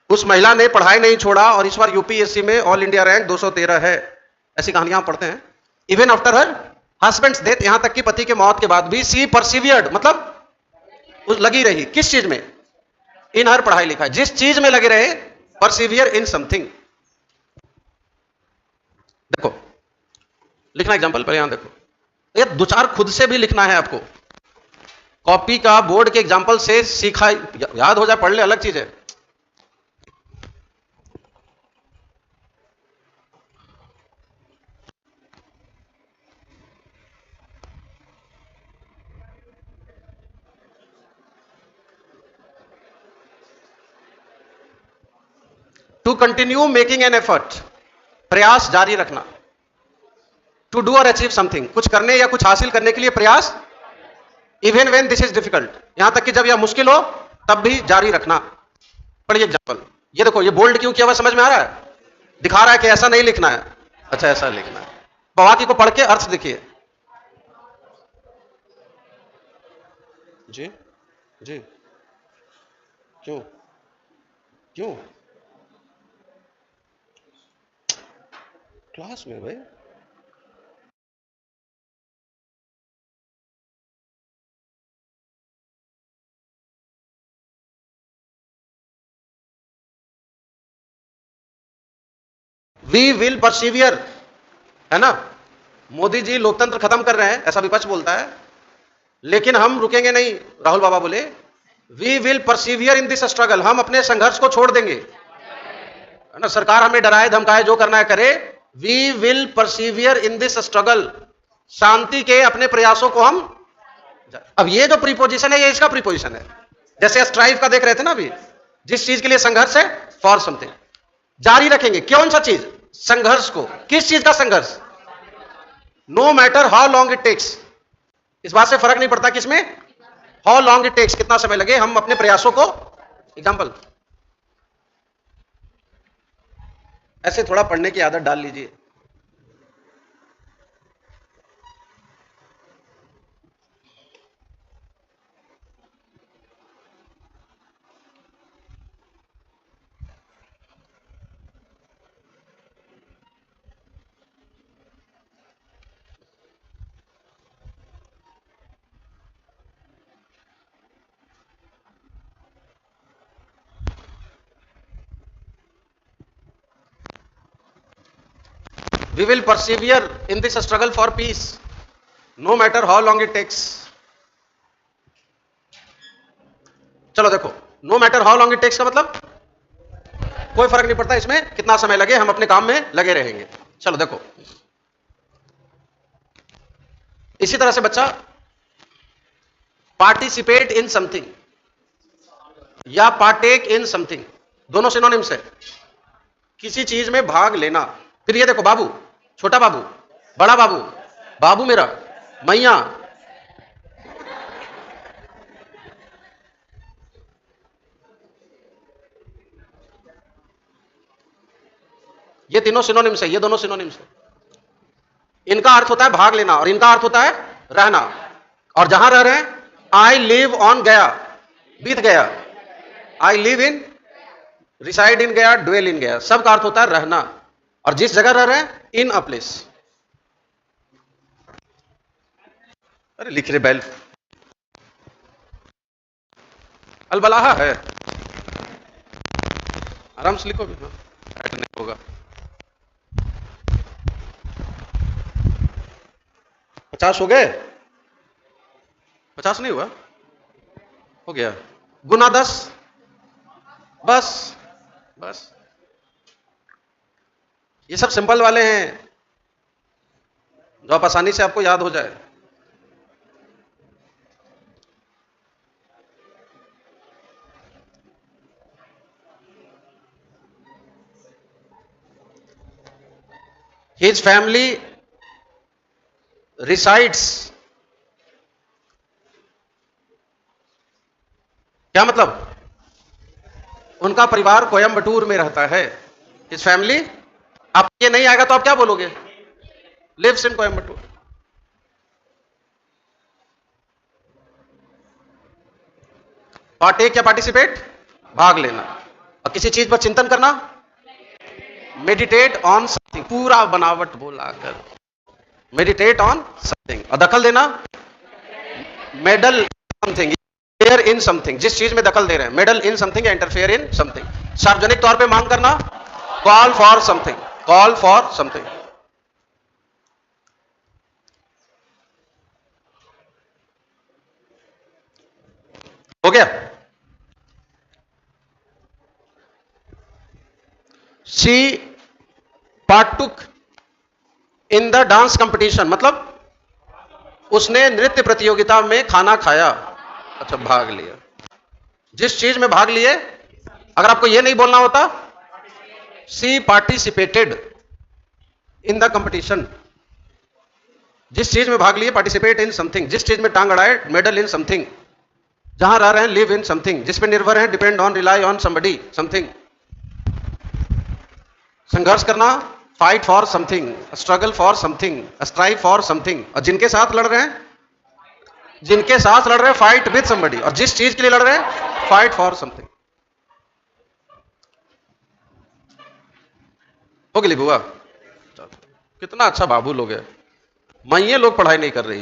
उस महिला ने पढ़ाई नहीं छोड़ा, और इस बार यूपीएससी में ऑल इंडिया रैंक 213 है। ऐसी कहानियां पढ़ते हैं। Even after her husband's death, यहां तक कि पति के मौत के बाद भी सी परसिवियर्ड, मतलब लगी रही। किस चीज में, इन हर, पढ़ाई लिखाई, जिस चीज में लगे रहे, परसिवियर इन समथिंग। देखो लिखना एग्जांपल पर, यहां देखो, ये दो चार खुद से भी लिखना है आपको। कॉपी का, बोर्ड के एग्जांपल से सीखा, याद हो जाए, पढ़ ले, अलग चीज है। To continue making an effort, प्रयास जारी रखना। टू डू और अचीव समथिंग, कुछ करने या कुछ हासिल करने के लिए प्रयास। Even when this is difficult, यहां तक कि जब यह मुश्किल हो तब भी जारी रखना। पढ़िए एग्जांपल। ये देखो, ये बोल्ड क्यों किया हुआ समझ में आ रहा है, दिखा रहा है कि ऐसा नहीं लिखना है। अच्छा, ऐसा लिखना है। बाकी को पढ़ के अर्थ देखिए जी। जी क्यों क्यों क्लास में भाई वी विल परसिवियर है ना। मोदी जी लोकतंत्र खत्म कर रहे हैं ऐसा विपक्ष बोलता है, लेकिन हम रुकेंगे नहीं। राहुल बाबा बोले we will persevere in this struggle, हम अपने संघर्ष को छोड़ देंगे, है ना। सरकार हमें डराए धमकाए जो करना है करे, we will persevere in this struggle, शांति के अपने प्रयासों को हम। अब ये जो प्रीपोजिशन है ये इसका प्रीपोजिशन है, जैसे स्ट्राइव का देख रहे थे ना अभी, जिस चीज के लिए संघर्ष है, फॉर समथिंग जारी रखेंगे। कौन सा चीज? संघर्ष को। किस चीज का संघर्ष? No matter how long it takes, इस बात से फर्क नहीं पड़ता किसमें, हाउ लॉन्ग इट टेक्स, कितना समय लगे, हम अपने प्रयासों को। एग्जाम्पल ऐसे थोड़ा पढ़ने की आदत डाल लीजिए। We will persevere in this struggle for peace, no matter how long it takes. चलो देखो, no matter how long it takes का मतलब कोई फर्क नहीं पड़ता इसमें कितना समय लगे, हम अपने काम में लगे रहेंगे। चलो देखो, इसी तरह से बच्चा पार्टिसिपेट इन समथिंग या पार्टेक इन समथिंग, दोनों सिनोनिम्स है। किसी चीज में भाग लेना। फिर ये देखो, बाबू, छोटा बाबू, बड़ा बाबू, बाबू मेरा, मैया, ये तीनों सिनोनिम्स है, ये दोनों सिनोनिम्स है। इनका अर्थ होता है भाग लेना और इनका अर्थ होता है रहना। और जहां रह रहे हैं, आई लिव ऑन गया, बीत गया, I live in, reside in गया, ड्वेल इन गया, सब का अर्थ होता है रहना। और जिस जगह रह रहे हैं, इन अ प्लेस। अरे लिख रहे बैल, अलबलाहा है, आराम से लिखो भी, हाँ ऐड नहीं होगा। 50 हो गए? 50 नहीं हुआ? हो गया। गुना 10, बस बस। ये सब सिंपल वाले हैं जो आप आसानी से आपको याद हो जाए। His family resides, क्या मतलब? उनका परिवार कोयम्बटूर में रहता है। His family, आप ये नहीं आएगा तो आप क्या बोलोगे? Lives in Coimbatore. पार्टेक या पार्टिसिपेट, भाग लेना। और किसी चीज पर चिंतन करना, मेडिटेट ऑन समथिंग, पूरा बनावट बोला कर, मेडिटेट ऑन समथिंग। और दखल देना, medal something, interfere in something, जिस चीज में दखल दे रहे हैं, मेडल इन समथिंग या इंटरफेयर इन समथिंग। सार्वजनिक तौर पे मांग करना, call for something, call for something. हो गया? She पार्टुक in the dance competition, मतलब उसने नृत्य प्रतियोगिता में खाना खाया। अच्छा, भाग लिया। जिस चीज में भाग लिए, अगर आपको यह नहीं बोलना होता, she participated in the competition, जिस चीज में भाग लिए, पार्टिसिपेट इन समथिंग, जिस चीज में टांग अड़ाए, मेडल इन समथिंग, जहां रह रहे हैं, लिव इन समथिंग, जिस पे निर्भर है, depend on, rely on somebody, something. संघर्ष करना, fight for something, struggle for something, strive for something. और जिनके साथ लड़ रहे हैं, जिनके साथ लड़ रहे हैं फाइट विथ समबडी, और जिस चीज के लिए लड़ रहे हैं फाइट फॉर समथिंग। हो गई बुआ? कितना अच्छा बाबू लोग है, मैये लोग पढ़ाई नहीं कर रही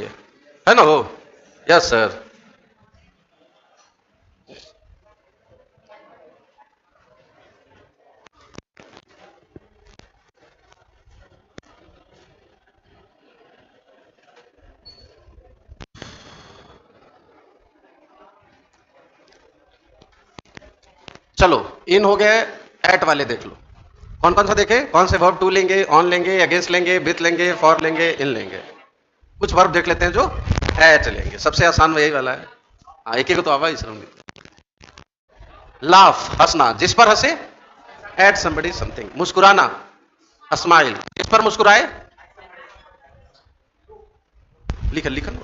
है ना? हो यस सर। चलो इन हो गए, एट वाले देख लो। कौन कौन सा देखे? कौन से वर्ब टू लेंगे, ऑन लेंगे, अगेंस्ट लेंगे, विथ लेंगे, फॉर लेंगे, इन लेंगे। कुछ वर्ब देख लेते हैं जो एट लेंगे, सबसे आसान यही वाला है। हाँ, एक एक तो आवा इस रंग। लाफ, हंसना, जिस पर हंसे, एट समबडी समथिंग। मुस्कुराना, स्माइल, जिस पर मुस्कुराए, लिखन लिखन।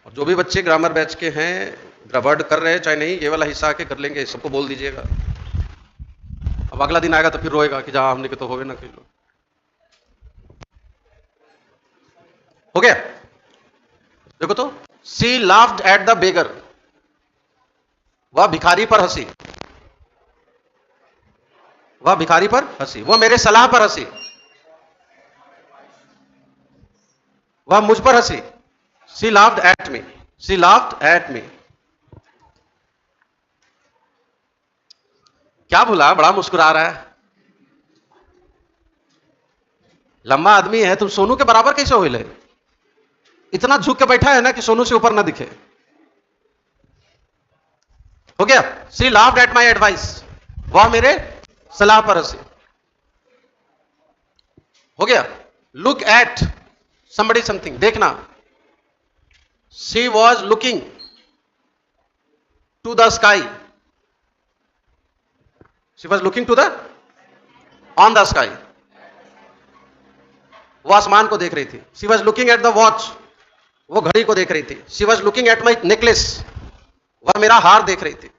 और जो भी बच्चे ग्रामर बैच के हैं, वर्ड कर रहे हैं चाहे नहीं, ये वाला हिस्सा आके कर लेंगे, सबको बोल दीजिएगा। अब अगला दिन आएगा तो फिर रोएगा कि जहां हमने के तो हो गए ना कहीं। हो गया? देखो तो, सी लाफ्ड एट द बेगर, वह भिखारी पर हंसी, वह भिखारी पर हंसी। वह मेरे सलाह पर हंसी, वह मुझ पर हंसी। She laughed at me, she laughed at me. क्या बोला? बड़ा मुस्कुरा रहा है। लंबा आदमी है, तुम सोनू के बराबर कैसे हो ले? इतना झुक के बैठा है ना कि सोनू से ऊपर ना दिखे। हो गया? सी लाफ्ड एट माई एडवाइस, वह मेरे सलाह पर हंसी। हो गया? लुक एट somebody something, देखना। she was looking to the sky, she was looking to the on the sky, वो आसमान को देख रही थी। she was looking at the watch, वो घड़ी को देख रही थी। she was looking at my necklace, वह मेरा हार देख रही थी।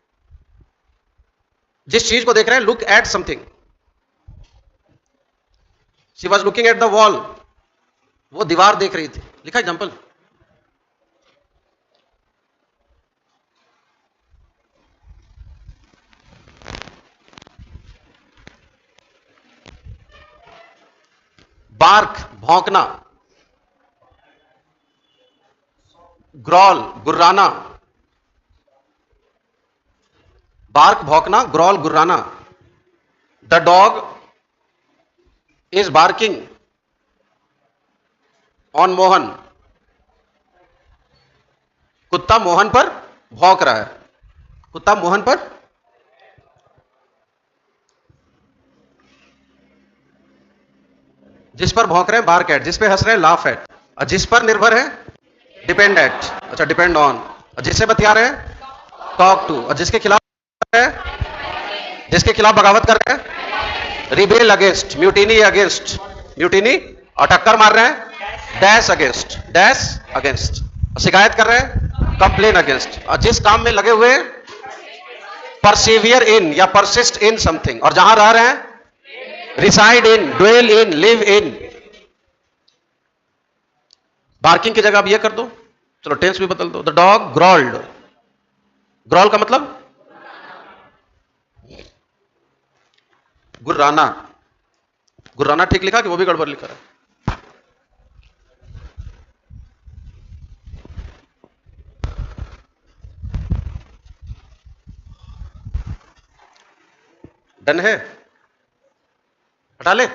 जिस चीज को देख रहे हैं, look at something। she was looking at the wall, वो दीवार देख रही थी। लिखा एग्जाम्पल। बार्क, भौंकना। ग्रॉल, गुर्राना। बार्क, भौंकना, ग्रॉल, गुर्राना। The dog is barking on Mohan, कुत्ता मोहन पर भौंक रहा है। कुत्ता मोहन पर, जिस पर भौंक रहे हैं बार्क एट, जिस पे हंस रहे हैं लाफ एट, और जिस पर निर्भर है डिपेंड एट, अच्छा डिपेंड ऑन, और जिससे बतिया रहे हैं टॉक टू, और जिसके खिलाफ है, जिसके खिलाफ बगावत कर रहे हैं rebel against, mutiny against, mutiny, और टक्कर मार रहे हैं डैश अगेंस्ट, डैश अगेंस्ट, शिकायत कर रहे हैं कंप्लेन अगेंस्ट, और जिस काम में लगे हुए परसिवियर इन या परसिस्ट इन समथिंग, और जहां रह रहे हैं reside in, dwell in, live in. Barking की जगह अब ये कर दो, चलो टेंस भी बदल दो। द डॉग ग्रॉल्ड, ग्रॉल का मतलब गुर्राना। गुर्राना ठीक लिखा कि वो भी गड़बड़ लिखा है? डन है? हटा ले।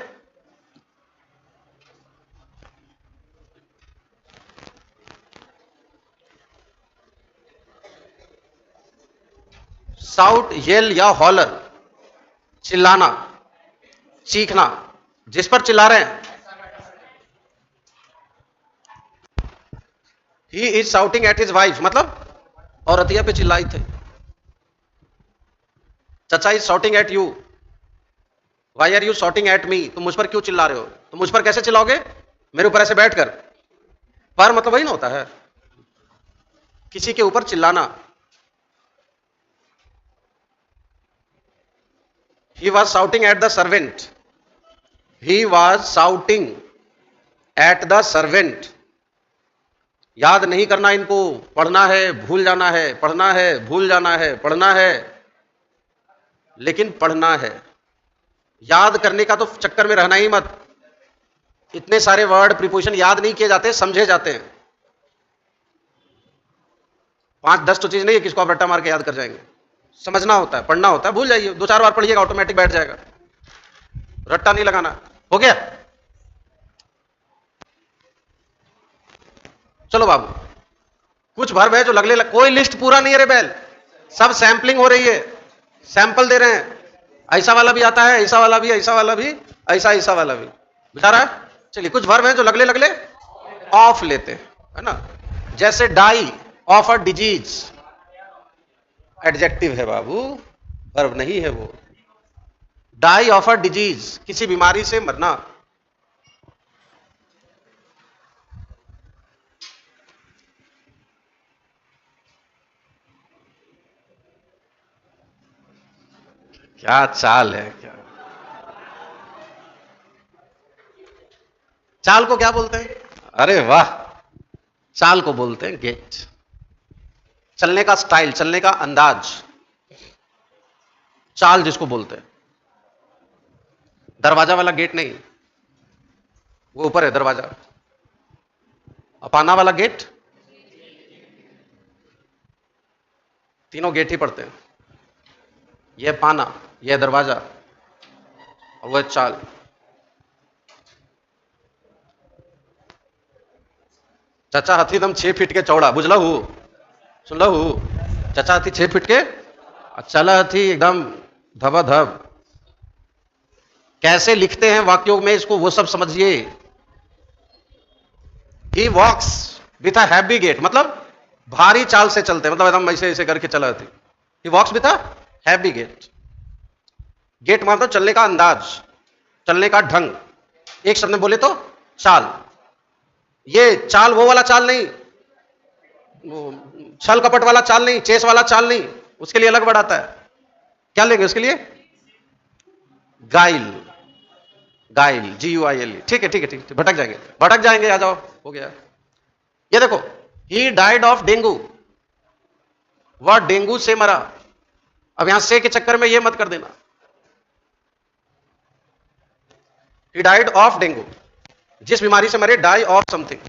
साउट, येल या हॉलर, चिल्लाना, चीखना, जिस पर चिल्ला रहे हैं। He is shouting at his wife, मतलब औरतिया पे चिल्लाई थे। चचा is shouting at you, why are you shouting at me, तुम मुझ पर क्यों चिल्ला रहे हो? तुम मुझ पर कैसे चिल्लाओगे? मेरे ऊपर ऐसे बैठकर। पर मतलब वही ना होता है। किसी के ऊपर चिल्लाना। He was shouting at the servant. He was shouting at the servant. याद नहीं करना इनको, पढ़ना है भूल जाना है, पढ़ना है भूल जाना है, पढ़ना है लेकिन पढ़ना है। याद करने का तो चक्कर में रहना ही मत। इतने सारे वर्ड प्रीपोजिशन याद नहीं किए जाते, समझे जाते हैं। 5-10 तो चीज नहीं है किसको आप रट्टा मार के याद कर जाएंगे। समझना होता है, पढ़ना होता है। भूल जाइए, 2-4 बार पढ़िएगा ऑटोमेटिक बैठ जाएगा। रट्टा नहीं लगाना। हो गया? चलो बाबू, कुछ वर्ब है जो लगले कोई लिस्ट पूरा नहीं है रे बैल, सब सैंपलिंग हो रही है, सैंपल दे रहे हैं। ऐसा वाला भी आता है, ऐसा वाला भी, ऐसा वाला भी, ऐसा वाला भी बता रहा है। चलिए, कुछ वर्ब है जो लगले लगले ऑफ लेते हैं, है ना। जैसे die of a disease, adjective है बाबू, वर्ब नहीं है वो। डाई ऑफ अ डिजीज, किसी बीमारी से मरना। क्या चाल है, क्या चाल को क्या बोलते हैं? अरे वाह, चाल को बोलते हैं गेट। चलने का स्टाइल, चलने का अंदाज, चाल जिसको बोलते हैं। दरवाजा वाला गेट नहीं, वो ऊपर है दरवाजा। अपाना वाला गेट, तीनों गेट ही पड़ते हैं। ये पाना, ये दरवाजा और वह चाल। चाचा हाथी दम 6 फीट के चौड़ा, बुझला हूं, सुन लो हूं। चाचा हाथी 6 फीट के, चला हाथी एकदम धबाधब। कैसे लिखते हैं वाक्यों में इसको, वो सब समझिए। ही walks with a heavy gate, मतलब भारी चाल से चलते हैं, मतलब एकदम ऐसे ऐसे करके चला हाथी। He walks with a heavy gait. Gait मतलब चलने का अंदाज, चलने का ढंग। एक शब्द में बोले तो चाल। ये चाल वो वाला चाल नहीं, वो छल कपट वाला चाल नहीं, चेस वाला चाल नहीं, उसके लिए अलग वर्ड आता है। क्या लेंगे उसके लिए? गाइल, गाइल, GUIL। ठीक है, ठीक है, ठीक है, भटक जाएंगे, भटक जाएंगे। आ जाओ, हो गया। ये देखो, ही डाइड ऑफ डेंगू, वह डेंगू से मरा। अब यहां से के चक्कर में ये मत कर देना। ही डाइड ऑफ डेंगू, जिस बीमारी से मरे, die of something.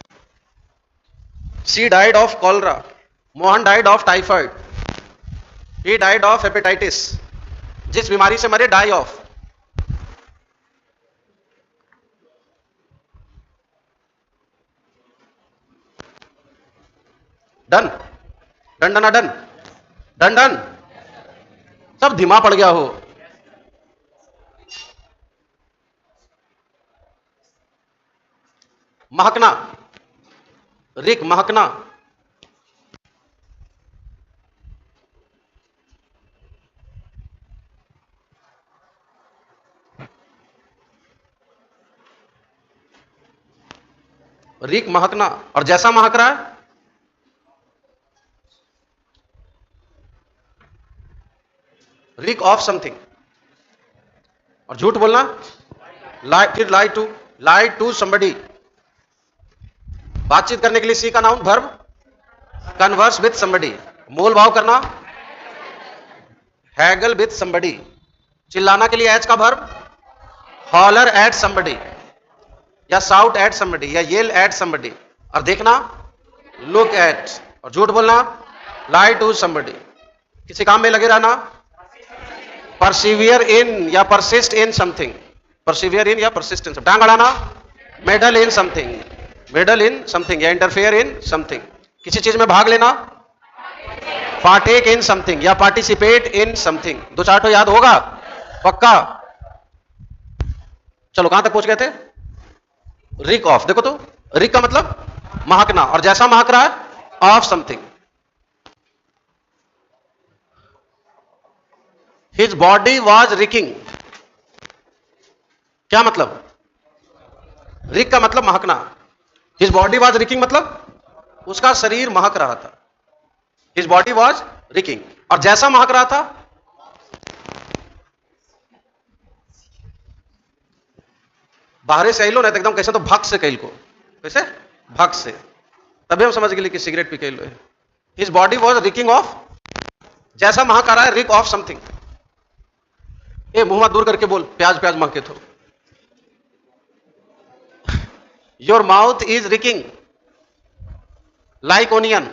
She died of cholera, Mohan died of typhoid. He died of hepatitis, जिस बीमारी से मरे, die of. Done done done done done done. सब धीमा पड़ गया हो। महकना, रिक, महकना। रिक, महकना। और जैसा महक रहा है, रिक ऑफ समथिंग। और झूठ बोलना, लाई, फिर लाई टू समबडी। बातचीत करने के लिए सी का noun verb, converse with somebody. मोल भाव करना, हैगल विथ समबडी। चिल्लाना के लिए एच का वर्ब, हॉलर एट समबडी, या साउट एट समबडी, या येल एट समबडी। और देखना, लुक एट। और झूठ बोलना, लाई टू समबडी। किसी काम में लगे रहना, परसिवियर इन या persist in something. Persevere in या परसिस्ट इन समथिंग। टांग अड़ाना, meddle in something, meddle in something, या इंटरफेयर इन समथिंग। किसी चीज में भाग लेना, पार्टेक इन समथिंग या पार्टिसिपेट इन समथिंग। 2-4 तो याद होगा पक्का। चलो, कहां तक पहुंच गए थे? रिक ऑफ। देखो तो, रिक का मतलब महकना, और जैसा महक रहा है, of something. His body was reeking. क्या मतलब? रिक का मतलब महकना। हिज बॉडी वॉज रिकिंग मतलब उसका शरीर महक रहा था। His body was reeking. और जैसा महक रहा था, बाहर से आइलो ना तो एकदम कैसे, तो भक से कैल को, कैसे भक से, तभी हम समझ गए कि सिगरेट पी कैलो है। हिज बॉडी वॉज रिकिंग ऑफ, जैसा महक आ रहा है, रिक ऑफ समथिंग। ए मुंह मत दूर करके बोल, प्याज प्याज महके तो। Your mouth is reeking like onion.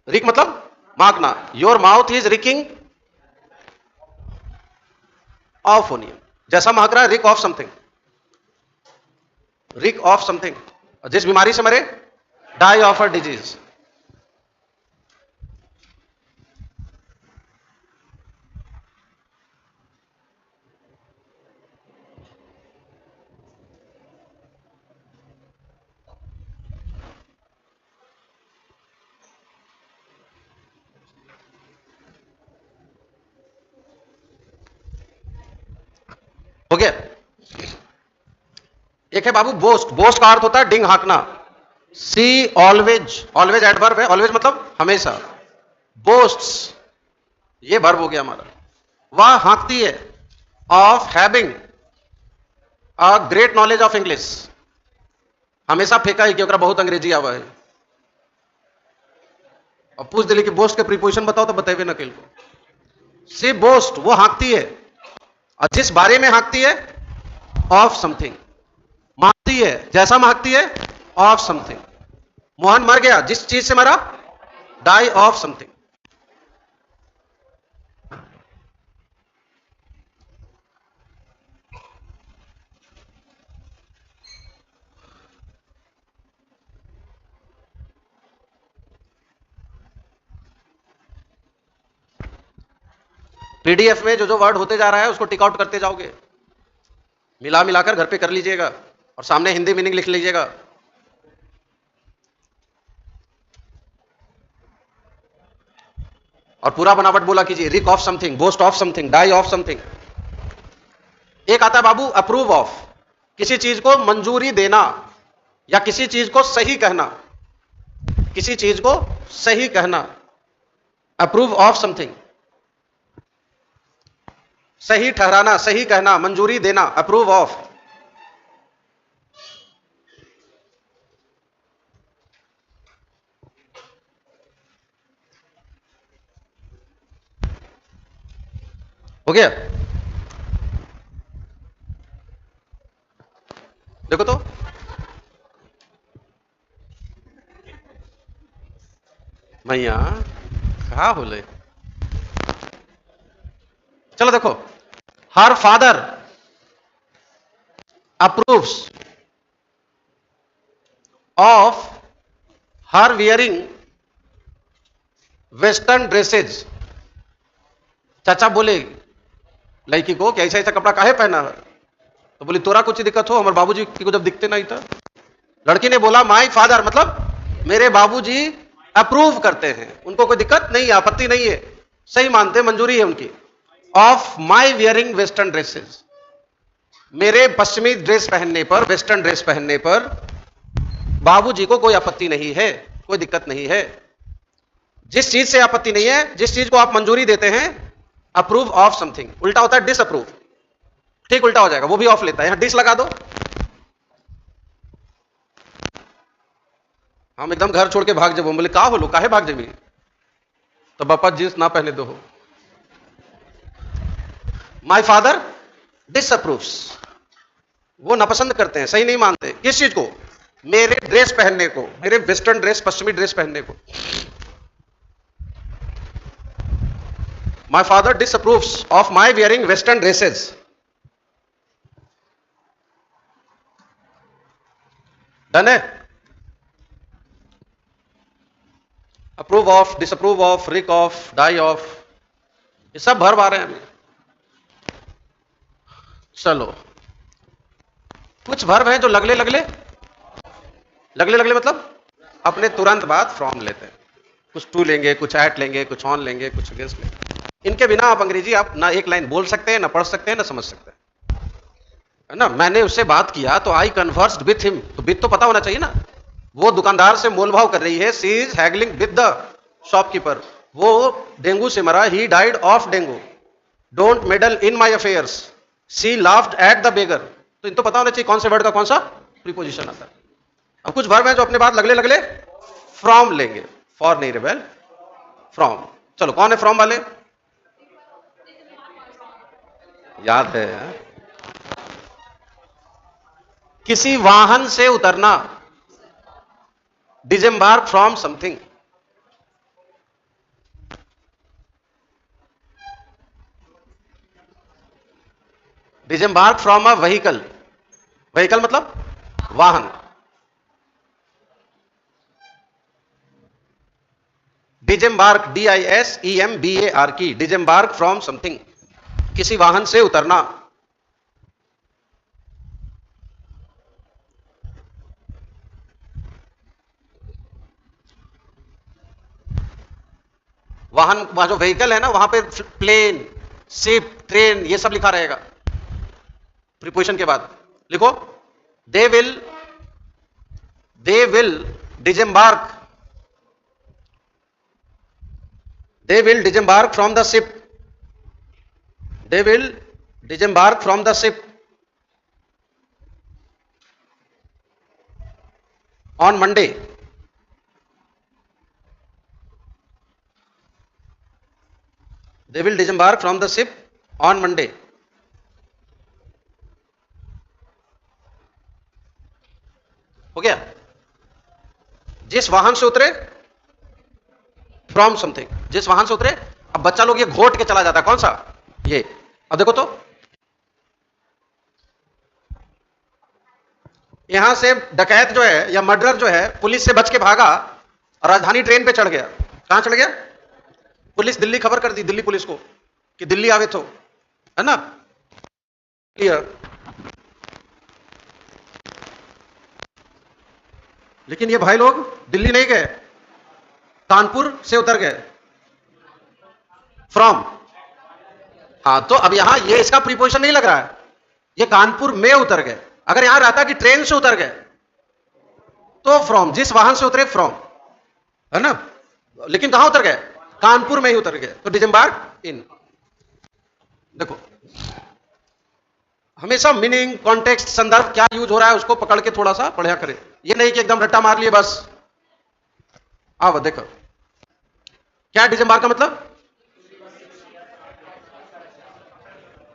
Reek मतलब महकना। Your mouth is reeking of onion, जैसा महक रहा है, reek of something, reek of something. जिस बीमारी से मरे, डाई ऑफ अ डिजीज। हो गया। एक है बाबू बोस्ट। बोस्ट का अर्थ होता है डिंग हाँकना। सी ऑलवेज, ऑलवेज एडवर्ब है, ऑलवेज मतलब हमेशा। बोस्ट्स ये वर्ब हो गया हमारा। वह हाँकती है of having a great knowledge of English. हमेशा फेंका ही कि ओकरा बहुत अंग्रेजी आवा है। अब पूछ दिले कि बोस्ट के प्रीपोजिशन बताओ, तो बतेबे न केल को। सी बोस्ट, वो हाँकती है, और जिस बारे में हाँकती है, ऑफ समथिंग। महकती है, जैसा महकती है, ऑफ समथिंग। मोहन मर गया, जिस चीज से मरा, डाई ऑफ समथिंग। पीडीएफ में जो जो वर्ड होते जा रहा है उसको टिक आउट करते जाओगे, मिला मिलाकर घर पे कर लीजिएगा, और सामने हिंदी मीनिंग लिख लीजिएगा। और पूरा बनावट बोला कीजिए। Reek of something, boast of something, die of something. एक आता है बाबू अप्रूव ऑफ, किसी चीज को मंजूरी देना या किसी चीज को सही कहना, किसी चीज को सही कहना। अप्रूव ऑफ समथिंग, सही ठहराना, सही कहना, मंजूरी देना, अप्रूव ऑफ। हो गया। देखो तो, भैया कहा बोले। चलो देखो, her father approves of her wearing western dresses. चाचा बोले लड़की को कि ऐसा ऐसा कपड़ा काहे पहना है, तो बोली तोरा कुछ दिक्कत हो, हमारे बाबूजी को जब दिखते नहीं था। लड़की ने बोला माय फादर, मतलब मेरे बाबूजी अप्रूव करते हैं, उनको कोई दिक्कत नहीं है, आपत्ति नहीं है, सही मानते, मंजूरी है उनकी। Of my wearing western dresses, मेरे पश्चिमी ड्रेस पहनने पर, वेस्टर्न ड्रेस पहनने पर बाबूजी को कोई आपत्ति नहीं है, कोई दिक्कत नहीं है। जिस चीज से आपत्ति नहीं है, जिस चीज को आप मंजूरी देते हैं, अप्रूव ऑफ समथिंग। उल्टा होता है डिसअप्रूव, ठीक उल्टा हो जाएगा, वो भी ऑफ लेता है। यहां डिस लगा दो, हम एकदम घर छोड़ के भाग जब, बोले का होलो, काहे भाग जमी, तो बापा जींस ना पहने दो। माय फादर डिसअप्रूव्स, वो नापसंद करते हैं, सही नहीं मानते। किस चीज को? मेरे ड्रेस पहनने को, मेरे वेस्टर्न ड्रेस, पश्चिमी ड्रेस पहनने को। My father disapproves of my wearing western dresses. Done है। Approve of, disapprove of, reek of, die of, ये सब भर आ रहे हैं हमें। चलो, कुछ वर्ब हैं जो लगले लगले, लगले लगले मतलब अपने तुरंत बाद फ्रॉम लेते हैं। कुछ टू लेंगे, कुछ एट लेंगे, कुछ ऑन लेंगे, कुछ अगेंस्ट लेंगे। इनके बिना आप अंग्रेजी आप ना एक लाइन बोल सकते हैं, ना पढ़ सकते हैं, ना समझ सकते हैं, है ना। मैंने उससे बात किया तो आई कन्वर्स्ड विथ हिम, तो विथ तो पता होना चाहिए ना, वो दुकानदार से मोलभाव कर रही है, she is haggling with the shopkeeper, वो डेंगू से मरा, he died of dengue, don't meddle in my affairs, she laughed at the beggar. तो इन तो पता होना चाहिए कौन से वर्ड का कौन सा प्रीपोजिशन आता है। अब कुछ वर्ब है जो अपने बाद लगले लगले फ्रॉम लेंगे, फॉर नहीं रेबेल, फ्रॉम। चलो कौन है फ्रॉम वाले, याद है? किसी वाहन से उतरना, disembark from something. Disembark from a vehicle, vehicle मतलब वाहन। Disembark, DISEMBARK, disembark from something, किसी वाहन से उतरना। वाहन, वहां जो व्हीकल है ना, वहां पे प्लेन, शिप, ट्रेन, ये सब लिखा रहेगा प्रीपोजिशन के बाद। लिखो, they will disembark, they will disembark from the ship, they will disembark from the ship on Monday, they will disembark from the ship on Monday। हो गया? जिस वाहन से उतरे, फ्रॉम समथिंग, जिस वाहन से उतरे। अब बच्चा लोग ये घोट के चला जाता है, कौन सा, ये। अब देखो तो, यहां से डकैत जो है या मर्डरर जो है पुलिस से बच के भागा, राजधानी ट्रेन पे चढ़ गया। कहां चढ़ गया? पुलिस दिल्ली खबर कर दी, दिल्ली पुलिस को, कि दिल्ली आवे तो, है ना, क्लियर। लेकिन ये भाई लोग दिल्ली नहीं गए, कानपुर से उतर गए, फ्रॉम। हाँ, तो अब यहां ये इसका प्रीपोजिशन नहीं लग रहा है, ये कानपुर में उतर गए। अगर यहां रहता कि ट्रेन से उतर गए तो फ्रॉम, जिस वाहन से उतरे फ्रॉम, है ना। लेकिन कहां उतर गए? कानपुर में ही उतर गए, तो डिजेम्बार्क इन। देखो, हमेशा मीनिंग, कॉन्टेक्स्ट, संदर्भ क्या यूज हो रहा है उसको पकड़ के थोड़ा सा पढ़ा करें, ये नहीं कि एकदम रट्टा मार लिए बस। अब देखो क्या डिजेम्बार्क का मतलब,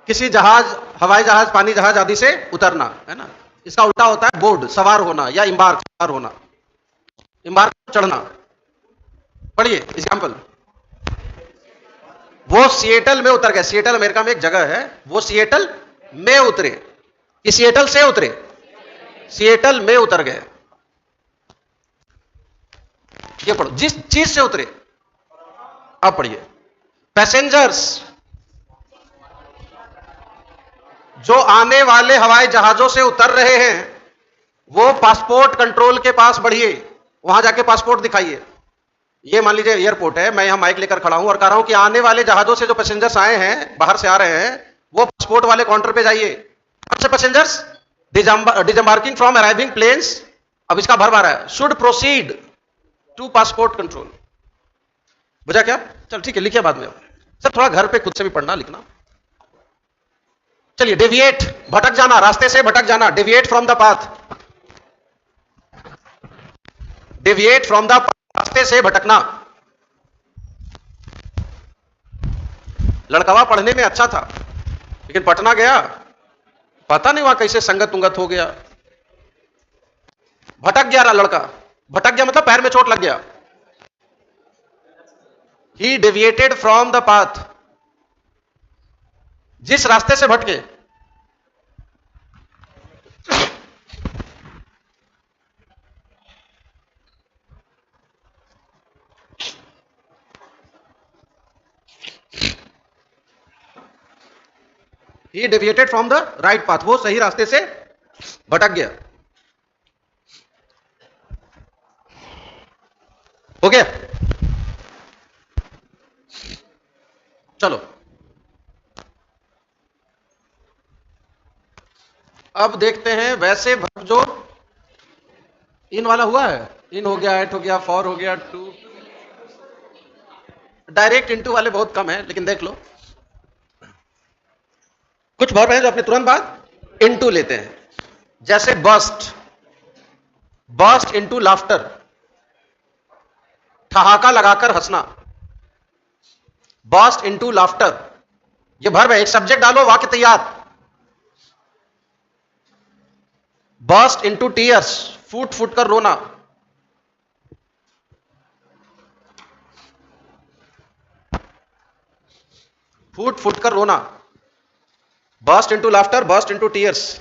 किसी जहाज, हवाई जहाज, पानी जहाज आदि से उतरना, है ना। इसका उल्टा होता है बोर्ड, सवार होना, या इम्बार्क, सवार होना, इम्बार्क चढ़ना। पढ़िए एग्जाम्पल, वो सिएटल में उतर गए, सिएटल अमेरिका में एक जगह है, वो सिएटल में उतरे, कि सिएटल से उतरे, सिएटल में उतर गए। ये पढ़ो, जिस चीज से उतरे। अब पढ़िए, पैसेंजर्स, जो आने वाले हवाई जहाजों से उतर रहे हैं वो पासपोर्ट कंट्रोल के पास बढ़िए, वहां जाके पासपोर्ट दिखाइए। ये मान लीजिए एयरपोर्ट है, मैं यहां माइक लेकर खड़ा हूं और कह रहा हूं कि आने वाले जहाजों से जो पैसेंजर्स आए हैं, बाहर से आ रहे हैं, वो पासपोर्ट वाले काउंटर पे जाइए। कौन से passengers? Disembarking from arriving planes. अब इसका भर्ब आ रहा है, should proceed to passport control. बुझा क्या? चल ठीक है, लिखिए बाद में। सर थोड़ा घर पे खुद से भी पढ़ना लिखना। चलिए, डेविएट, भटक जाना, रास्ते से भटक जाना, deviate from the path, deviate from the, रास्ते से भटकना। लड़कवा पढ़ने में अच्छा था, लेकिन पटना गया, पता नहीं वहां कैसे संगत उंगत हो गया, भटक गया रहा लड़का। भटक गया मतलब पैर में चोट लग गया। He deviated from the path, जिस रास्ते से भटके। He deviated from the right path, वो सही रास्ते से भटक गया। हो गया? चलो अब देखते हैं वैसे वर्ब जो इन वाला हुआ है, इन हो गया, एट हो गया, फॉर हो गया, टू। डायरेक्ट इनटू वाले बहुत कम है, लेकिन देख लो कुछ वर्ब हैं जो अपने तुरंत बाद इनटू लेते हैं, जैसे बस्ट, बस्ट इनटू लाफ्टर, ठहाका लगाकर हंसना, बस्ट इनटू लाफ्टर, ये वर्ब है। एक सब्जेक्ट डालो, वाक्य तैयार। बस्ट इनटू टीयर्स, फूट फूट कर रोना, फूट फूट कर रोना, burst into laughter, burst into tears.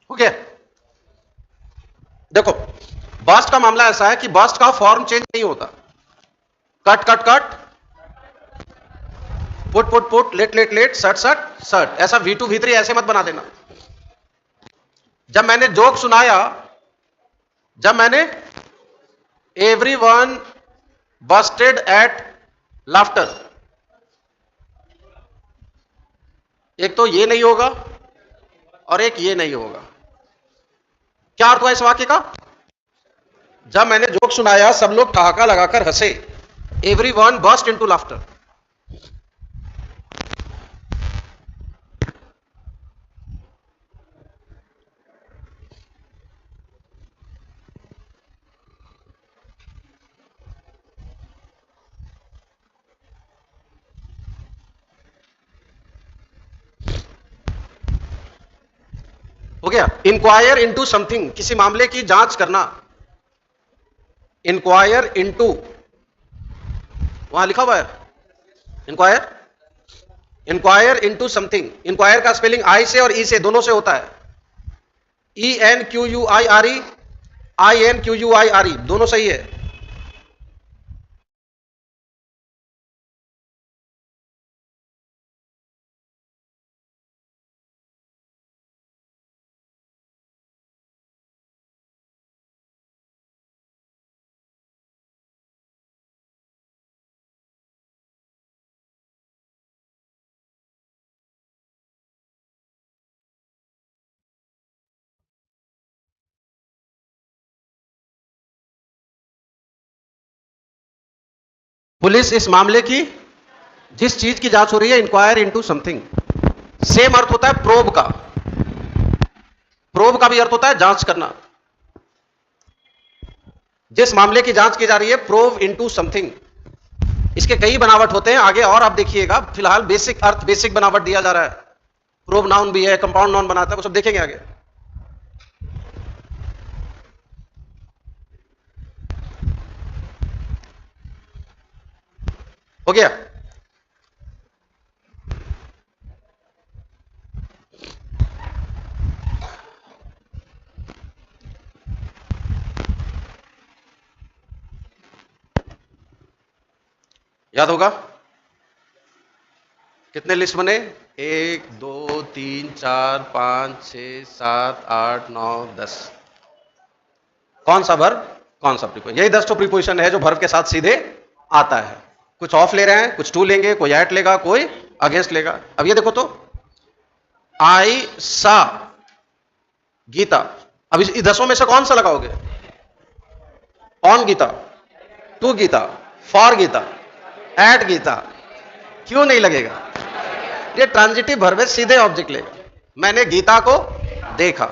हो गया। देखो बस्ट का मामला ऐसा है कि बस्ट का फॉर्म चेंज नहीं होता। Cut cut cut, put put put, let let let, shut shut सट, ऐसा V2 V3 ऐसे मत बना देना। जब मैंने जोक सुनाया, जब मैंने एवरीवन बस्टेड एट लाफ्टर, एक तो ये नहीं होगा और एक ये नहीं होगा। क्या अर्थ हुआ इस वाक्य का? जब मैंने जोक सुनाया सब लोग ठहाका लगाकर हंसे, एवरीवन बस्ट इनटू लाफ्टर। हो गया। इंक्वायर इनटू समथिंग, किसी मामले की जांच करना। इंक्वायर इनटू, वहां लिखा हुआ है inquire, inquire into something. Inquire का स्पेलिंग आई से और ई से, दोनों से होता है। ENQUIRE, INQUIRE, दोनों सही है। पुलिस इस मामले की, जिस चीज की जांच हो रही है, इंक्वायर इनटू समथिंग। सेम अर्थ होता है प्रोब का। प्रोब का भी अर्थ होता है जांच करना। जिस मामले की जांच की जा रही है, प्रोब इनटू समथिंग। इसके कई बनावट होते हैं आगे, और आप देखिएगा। फिलहाल बेसिक अर्थ, बेसिक बनावट दिया जा रहा है। प्रोब नाउन भी है, कंपाउंड नाउन बनाता है, वो सब देखेंगे आगे। हो गया। याद होगा कितने लिस्ट बने? 1 2 3 4 5 6 7 8 9 10। कौन सा वर्ब, कौन सा प्रीपोजिशन? यही 10 तो प्रीपोजिशन है जो वर्ब के साथ सीधे आता है। कुछ ऑफ ले रहे हैं, कुछ टू लेंगे, कोई एट लेगा, कोई अगेंस्ट लेगा। अब ये देखो तो, आई सा गीता, अब इस 10 में से कौन सा लगाओगे? On Geeta, to Geeta, for Geeta, at Geeta. क्यों नहीं लगेगा? ये ट्रांजिटिव वर्ब है, सीधे ऑब्जेक्ट लेगा। मैंने गीता को देखा,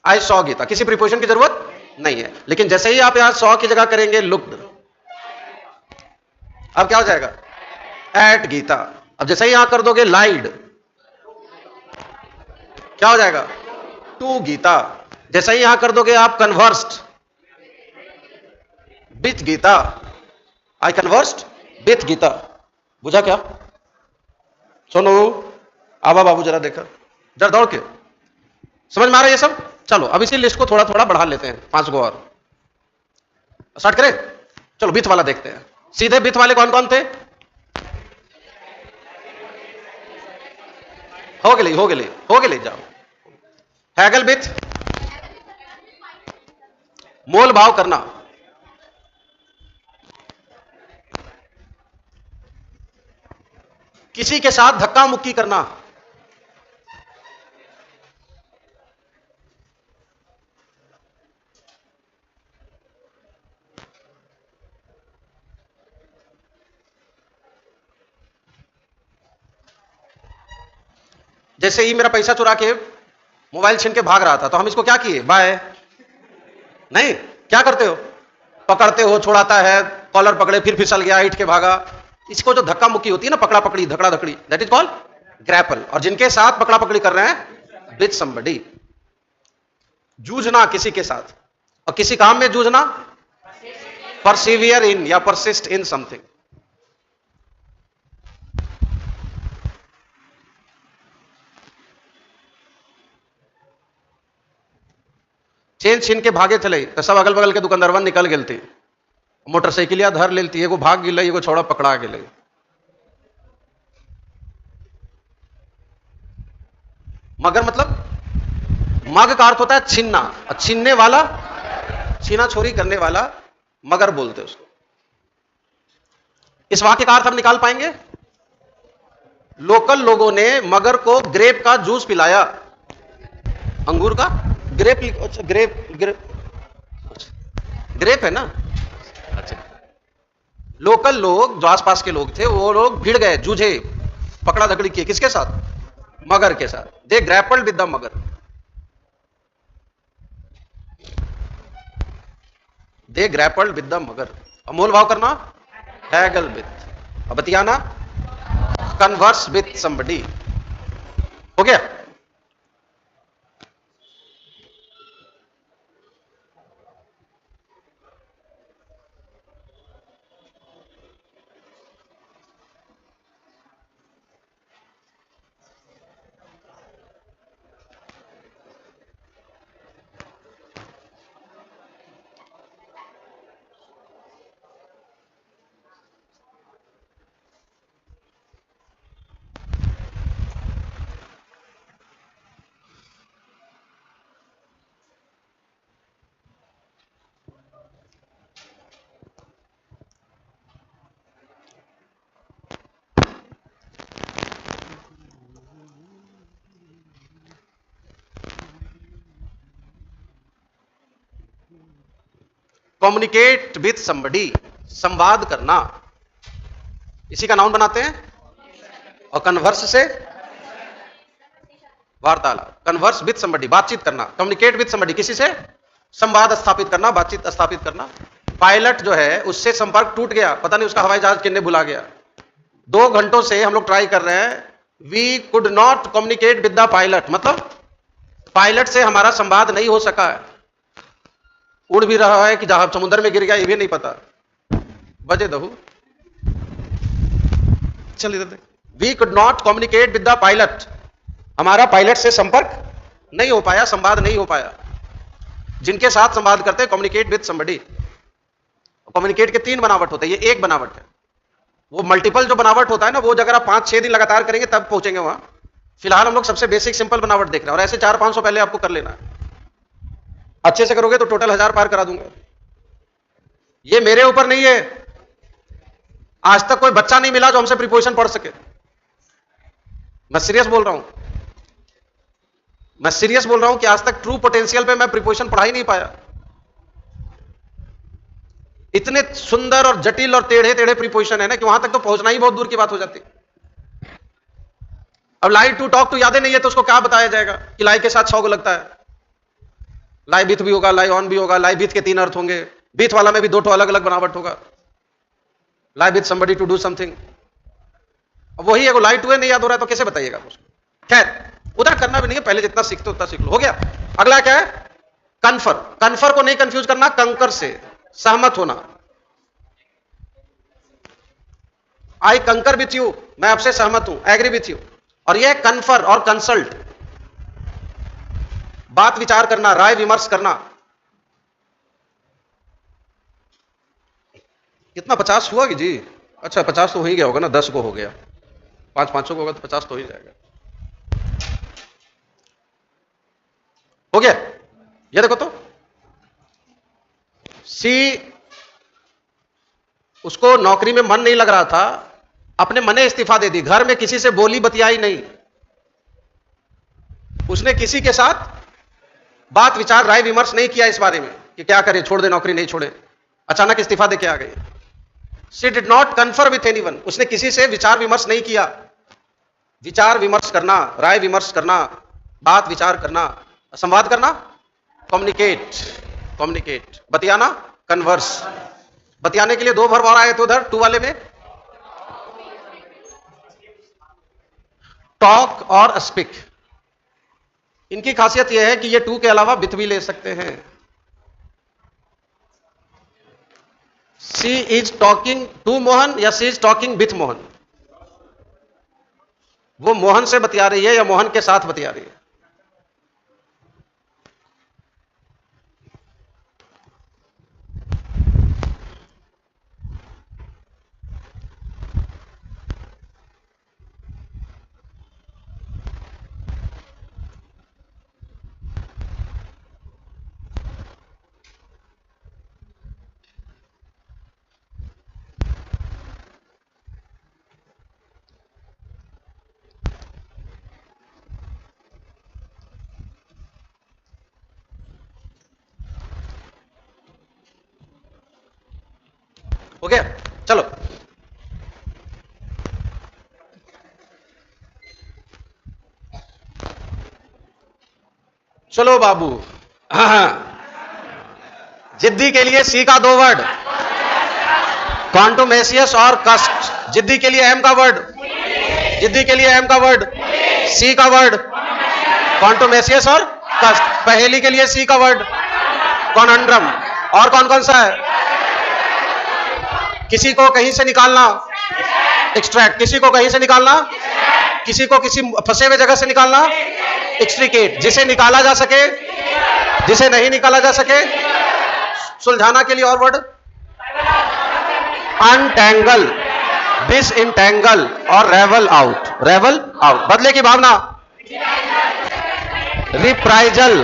आई सॉ गीता, किसी प्रीपोजिशन की जरूरत नहीं है। लेकिन जैसे ही आप यहां सॉ की जगह करेंगे लुक्ड, अब क्या हो जाएगा? एट गीता। अब जैसे ही यहां कर दोगे लाइड, क्या हो जाएगा? टू गीता। जैसे ही यहां कर दोगे आप conversed with Geeta, I conversed with Geeta. बुझा क्या? सुनो, आबा बाबू जरा देखा, जरा दौड़ के, समझ में आ रहा है ये सब? चलो अब इसी लिस्ट को थोड़ा थोड़ा बढ़ा लेते हैं, 5 गो और स्टार्ट करें। चलो विथ वाला देखते हैं। सीधे विथ वाले कौन कौन थे? हो गए, जाओ। हैगल विथ, मोल भाव करना, किसी के साथ धक्का मुक्की करना, जैसे ही मेरा पैसा चुरा के मोबाइल छीन के भाग रहा था तो हम इसको क्या किए, बाय नहीं, क्या करते हो, पकड़ते हो, छुड़ाता है, कॉलर पकड़े फिर फिसल गया, हिट के भागा। इसको जो धक्का मुक्की होती है ना, पकड़ा पकड़ी, धकड़ा धकड़ी, दैट इज कॉल्ड ग्रैपल। और जिनके साथ पकड़ा पकड़ी कर रहे हैं, विद समबडी, जूझना किसी के साथ। और किसी काम में जूझना, परसिवियर इन या परसिस्ट इन समथिंग। चेन छीन के भागे चले तो सब अगल बगल के दुकानदारवन निकल गेलती, मोटरसाइकिलिया धर लेती, एगो भाग गिले, एगो छोड़ा पकड़ा गेले। मगर मतलब मग का अर्थ होता है छीनना, और छीनने वाला, छीना छोरी करने वाला मगर बोलते उसको। इस वाक्य का अर्थ हम निकाल पाएंगे, लोकल लोगों ने मगर को ग्रेप का जूस पिलाया, अंगूर का, ग्रेप, अच्छा ग्रेप, ग्रेप है ना, अच्छा। लोकल लोग जो आसपास के लोग थे वो लोग भिड़ गए, जूझे, पकड़ा धकड़ी किए, किसके साथ, मगर के साथ। दे ग्रैपल्ड विद द मगर, दे ग्रैपल्ड विद द मगर। मोल भाव करना, हैगल विद, अब बतियाना, कन्वर्स विद समबडी। हो गया। कम्युनिकेट विथ समबडी, संवाद करना, इसी का नाउन बनाते हैं। और कन्वर्स से वार्तालाप, कन्वर्स विथ समबडी, बातचीत करना। कम्युनिकेट विथ समबडी, किसी से संवाद स्थापित करना, बातचीत स्थापित करना। पायलट जो है उससे संपर्क टूट गया, पता नहीं उसका हवाई जहाज किन्ने भुला गया। 2 घंटों से हम लोग ट्राई कर रहे हैं, we could not communicate with the pilot, मतलब पायलट से हमारा संवाद नहीं हो सका है। उड़ भी रहा है कि जहां समुद्र में गिर गया ये भी नहीं पता, बजे दहू। चल इधर देख, we could not communicate with the pilot, हमारा पायलट से संपर्क नहीं हो पाया, संवाद नहीं हो पाया। जिनके साथ संवाद करते हैं, कम्युनिकेट विद समबडी। कम्युनिकेट के 3 बनावट होते हैं, ये एक बनावट है। वो मल्टीपल जो बनावट होता है ना, वो अगर आप 5-6 दिन लगातार करेंगे तब पहुंचेंगे वहां। फिलहाल हम लोग सबसे बेसिक सिंपल बनावट देख रहे हैं, और ऐसे 400-500 पहले आपको कर लेना है। अच्छे से करोगे तो टोटल 1000 पार करा दूंगा। ये मेरे ऊपर नहीं है, आज तक कोई बच्चा नहीं मिला जो हमसे प्रीपोजिशन पढ़ सके। मैं सीरियस बोल रहा हूं, मैं सीरियस बोल रहा हूं कि आज तक ट्रू पोटेंशियल पे मैं प्रीपोजिशन पढ़ा ही नहीं पाया। इतने सुंदर और जटिल और टेढ़े टेढ़े प्रीपोजिशन है ना कि वहां तक तो पहुंचना ही बहुत दूर की बात हो जाती। अब लाई टू टॉक टू यादें नहीं है तो उसको क्या बताया जाएगा कि लाई के साथ 100 को लगता है। लाई विथ भी होगा, लाई ऑन भी होगा, लाई विथ के 3 अर्थ होंगे, विथ वाला में भी 2 अलग अलग बनावट होगा। Lie with somebody to do something, अब वही है, लाई टू है नहीं याद हो रहा है तो कैसे बताइएगा उसको। खैर उधर करना भी नहीं है, पहले जितना सीखते उतना सीख लो। हो गया। अगला क्या है, कन्फर। कन्फर को नहीं कंफ्यूज करना कंकर से, सहमत होना। आई कंकर विथ यू, मैं आपसे सहमत हूं, एग्री विथ यू। और यह कन्फर और कंसल्ट, बात विचार करना, राय विमर्श करना। कितना 50 हुआ कि जी, अच्छा 50 तो हो ही गया होगा ना, 10 को हो गया, 500 को होगा तो 50 तो हो ही जाएगा। हो गया। ये देखो तो सी उसको नौकरी में मन नहीं लग रहा था, अपने मने इस्तीफा दे दी, घर में किसी से बोली बतियाई नहीं, उसने किसी के साथ बात विचार राय विमर्श नहीं किया इस बारे में कि क्या करे, छोड़ दे नौकरी नहीं छोड़े, अचानक इस्तीफा देके आ गई। She did not confer with anyone, उसने किसी से विचार विमर्श नहीं किया। विचार विमर्श करना, राय विमर्श करना, बात विचार करना, संवाद करना, कम्युनिकेट, कम्युनिकेट, बतियाना, कन्वर्स। बतियाने के लिए दो वर्ब और आए थे उधर टू वाले में, टॉक और स्पीक। इनकी खासियत यह है कि ये टू के अलावा विथ भी ले सकते हैं। She is talking to Mohan या she is talking with Mohan, वो मोहन से बतिया रही है या मोहन के साथ बतिया रही है। हो गया, चलो चलो बाबू। जिद्दी के लिए सी का दो वर्ड, कॉन्टोमेशियस और कस्ट। जिद्दी के लिए एम का वर्ड, जिद्दी के लिए एम का वर्ड, सी का वर्ड, कॉन्टोमेशियस और कस्ट। पहेली के लिए सी का वर्ड, कॉनंड्रम। और कौन कौन सा है? किसी को कहीं से निकालना, एक्सट्रैक्ट। किसी को कहीं से निकालना, किसी को किसी फंसे हुए जगह से निकालना, एक्सट्रिकेट। जिसे निकाला जा सके, जिसे नहीं निकाला जा सके। सुलझाना के लिए और वर्ड, अनटैंगल, डिसइंटैंगल और रेवल आउट, रेवल आउट। बदले की भावना, reprisal,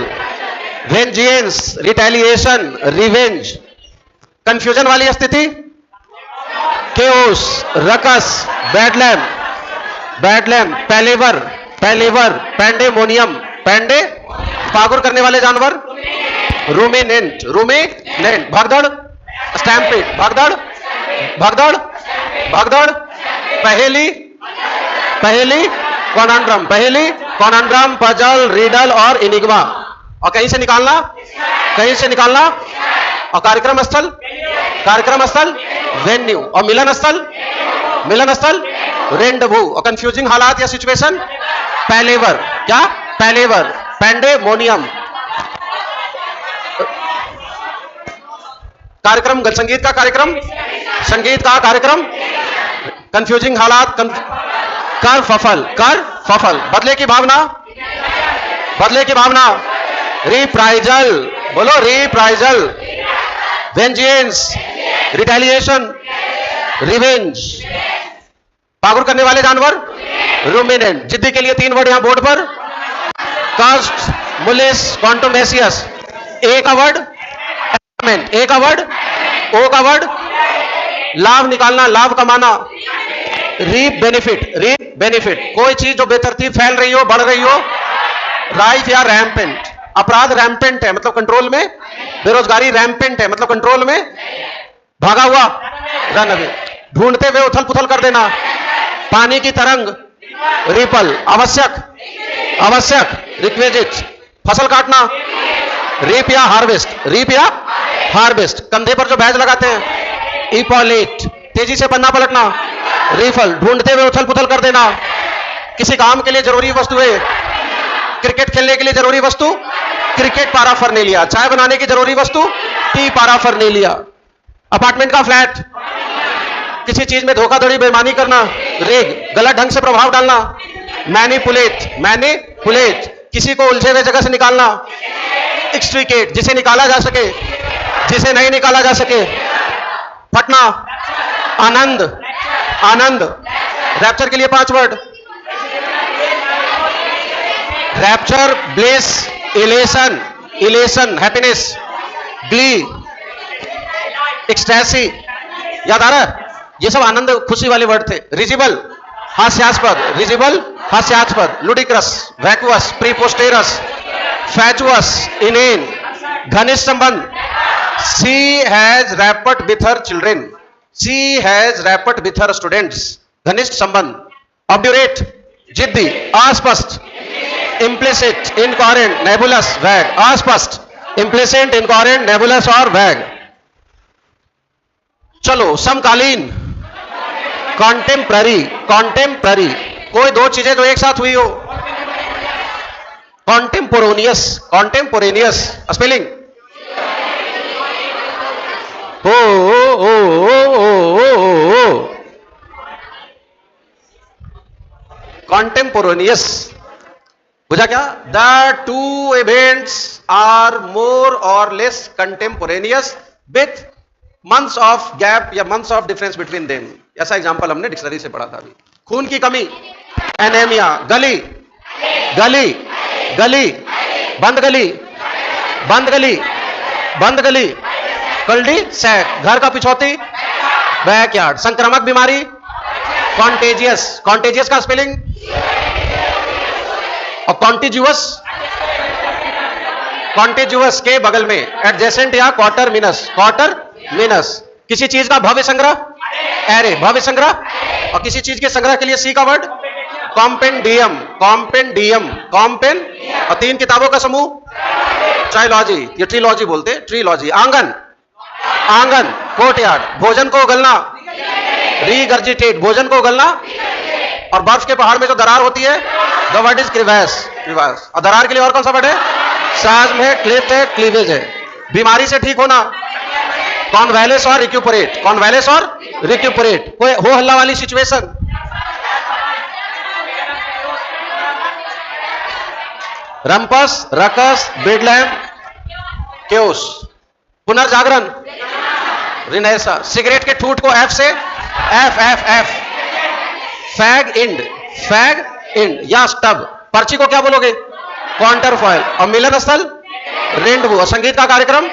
vengeance, retaliation, revenge. Confusion वाली स्थिति, chaos, ruckus, bedlam, bedlam, palaver, palaver, pandemonium, पैंडे। पागुर करने वाले जानवर, रूमिनेंट, रूमिनेंट। भगदड़, स्टैम्पेड, भगदड़, भगदड़, भगदड़। पहेली, पहेली, कॉनंड्रम, पहेली, कॉनंड्रम, पजल, रीडल और इनिग्मा। और कहीं से निकालना, कहीं से निकालना। और कार्यक्रम स्थल, कार्यक्रम स्थल, वेन्यू। और मिलन स्थल, मिलन स्थल, रेंडवू। और कंफ्यूजिंग हालात या सिचुएशन, पैलेवर। क्या? पैलेवर, पैंडेमोनियम। कार्यक्रम, संगीत का कार्यक्रम, संगीत का कार्यक्रम। कंफ्यूजिंग हालात, कर फफल, कर फफल। बदले की भावना, बदले की भावना, रिप्राइजल। बोलो, रिप्राइजल, वेंजियंस, रिटेलिएशन, रिवेंज। पागुर करने वाले जानवर, रूमिनेंट। जिद्दी के लिए तीन वर्ड यहां बोर्ड पर, कास्ट, मुलिस, कॉन्टोमेशियस। ए का वर्ड, ए का वर्ड, ओ का वर्ड, लाभ निकालना, लाभ कमाना, रीप बेनिफिट, रीप बेनिफिट। कोई चीज जो बेतरतीब फैल रही हो, बढ़ रही हो, राइफ या रैम्पेंट। अपराध रैम्पेंट है मतलब कंट्रोल में, बेरोजगारी रैम्पेंट है मतलब कंट्रोल में, भागा हुआ, रन अवे। ढूंढते हुए उथल पुथल कर देना, पानी की तरंग, रिपल। आवश्यक, आवश्यक, रिक्वेजिट। फसल काटना, रीप या हार्वेस्ट, रीप या हार्वेस्ट। कंधे पर जो बैज लगाते हैं, इपॉलेट। तेजी से पन्ना पलटना, रिफल। ढूंढते हुए उथल पुथल कर देना, किसी काम के लिए जरूरी वस्तु है। क्रिकेट खेलने के लिए जरूरी वस्तु, क्रिकेट पाराफर्नेलिया। चाय बनाने की जरूरी वस्तु, टी पाराफर्नेलिया। अपार्टमेंट का फ्लैट, किसी चीज में धोखाधड़ी, बेईमानी करना, रेग। गलत ढंग से प्रभाव डालना, मैनिपुलेट, मैनिपुलेट। किसी को उलझे हुए जगह से निकालना, एक्सट्रिकेट। जिसे निकाला जा सके, जिसे नहीं निकाला जा सके। फटना, आनंद, आनंद। रैप्चर के लिए 5 word, rapture, bless, elation, elation, happiness, Glee, ecstasy, याद आ रहा है? ये सब आनंद खुशी वाले वर्ड थे। रिजिबल, हास्यास्पद, रिजिबल हास्यास्पद, लुडिक्रस, वैक्वस, प्रीपोस्टेरस, फैचुअस, इनेन, घनिष्ठ संबंध। She has rapport with her children, she has rapport with her students, घनिष्ठ संबंध। ऑब्ड्यूरेट, जिद्दी, अस्पष्ट, इम्प्लिसिट, इनकोहेरेंट, नेबुलस, वैग, अस्पष्ट, इम्प्लिसिट, इनकोहेरेंट, नेबुलस और वैग। चलो समकालीन, कॉन्टेम्प्ररी, कॉन्टेम्प्ररी, कोई दो चीजें जो एक साथ हुई हो। Contemporaneous, contemporaneous, spelling O O O O O, contemporaneous. बुझा क्या? The two events are more or less contemporaneous with months of gap या months of difference between them. ऐसा एग्जांपल हमने डिक्शनरी से पढ़ा था अभी। खून की कमी, एनेमिया, गली, गली, गली, बंद गली, बंद गली, बंद गली, कल्डी सैक, घर का पिछौती, बैकयार्ड। संक्रामक बीमारी, कॉन्टेजियस, कॉन्टेजियस का स्पेलिंग और कॉन्टिज्यूअस, कॉन्टिज्यूअस के बगल में, एडजेसेंट या क्वार्टर मिनस, क्वार्टर मिनस। किसी चीज का भव्य संग्रह, एरे, भव्य संग्रह। और किसी चीज के संग्रह के लिए सी का वर्ड कॉम्पेंडियम, कॉम्पेंडियम, कॉम्पेन। और तीन किताबों का समूह, ट्राइलॉजी, ये ट्रिलॉजी बोलते, ट्रिलॉजी। आंगन, आंगन, कोर्टयार्ड। भोजन को उगलना, रीगर्जिटेट, भोजन को उगलना। और बर्फ के पहाड़ में जो दरार होती है, द वर्ड इज क्रिवैस, क्रिवैस। और दरार के लिए और कौन सा वर्ड है? साज्म है, क्लिफ्ट है, क्लीवेज है। बीमारी से ठीक होना, कॉन्वैलेस और रिक्यूपरेट, कॉन्वैलेस और रिक्यूपरेट। कोई हो हल्ला वाली situation, rumpus, ruckus, bedlam, chaos. पुनर्जागरण, रिनेसा। सिगरेट के ठूठ को एफ से, F F F. Fag end, fag end या स्टब। पर्ची को क्या बोलोगे? काउंटरफॉइल। और मिलन स्थल, रेंडवू। और संगीत का कार्यक्रम,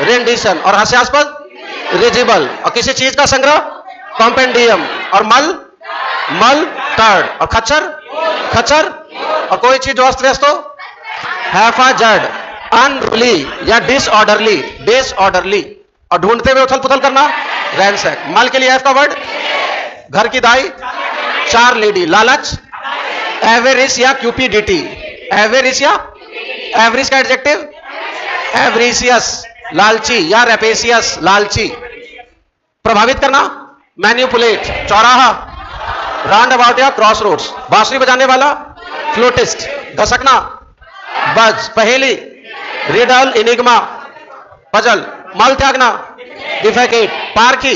रेंडिशन। और हास्यास्पद, रिजिबल। और किसी चीज का संग्रह, कॉम्पेंडियम। और मल, मल, टर्ड। और खच्चर, खच्चर। और कोई चीज जो अस्त व्यस्त हो, हैफाजर्ड, अनरूली या डिसऑर्डरली, डिसऑर्डरली। और ढूंढते हुए उथल पुथल करना, रैंसैक। मल के लिए एफ का वर्ड, घर की दाई, चार लेडी, लालच, एवेरिस या क्यूपिडिटी, एवेरिस या, एवरिस का एडजेक्टिव, एवरिसियस, लालची या रेपेसियस, लालची। प्रभावित करना, मैन्युपुलेट, चौराहा, राउंड अबाउट या क्रॉस रोड्स। बांसुरी बजाने वाला, फ्लूटिस्ट। घसकना, बज, पहेली, रिडल, इनिग्मा, पजल। मल त्यागना, डिफेकेट, पार्की,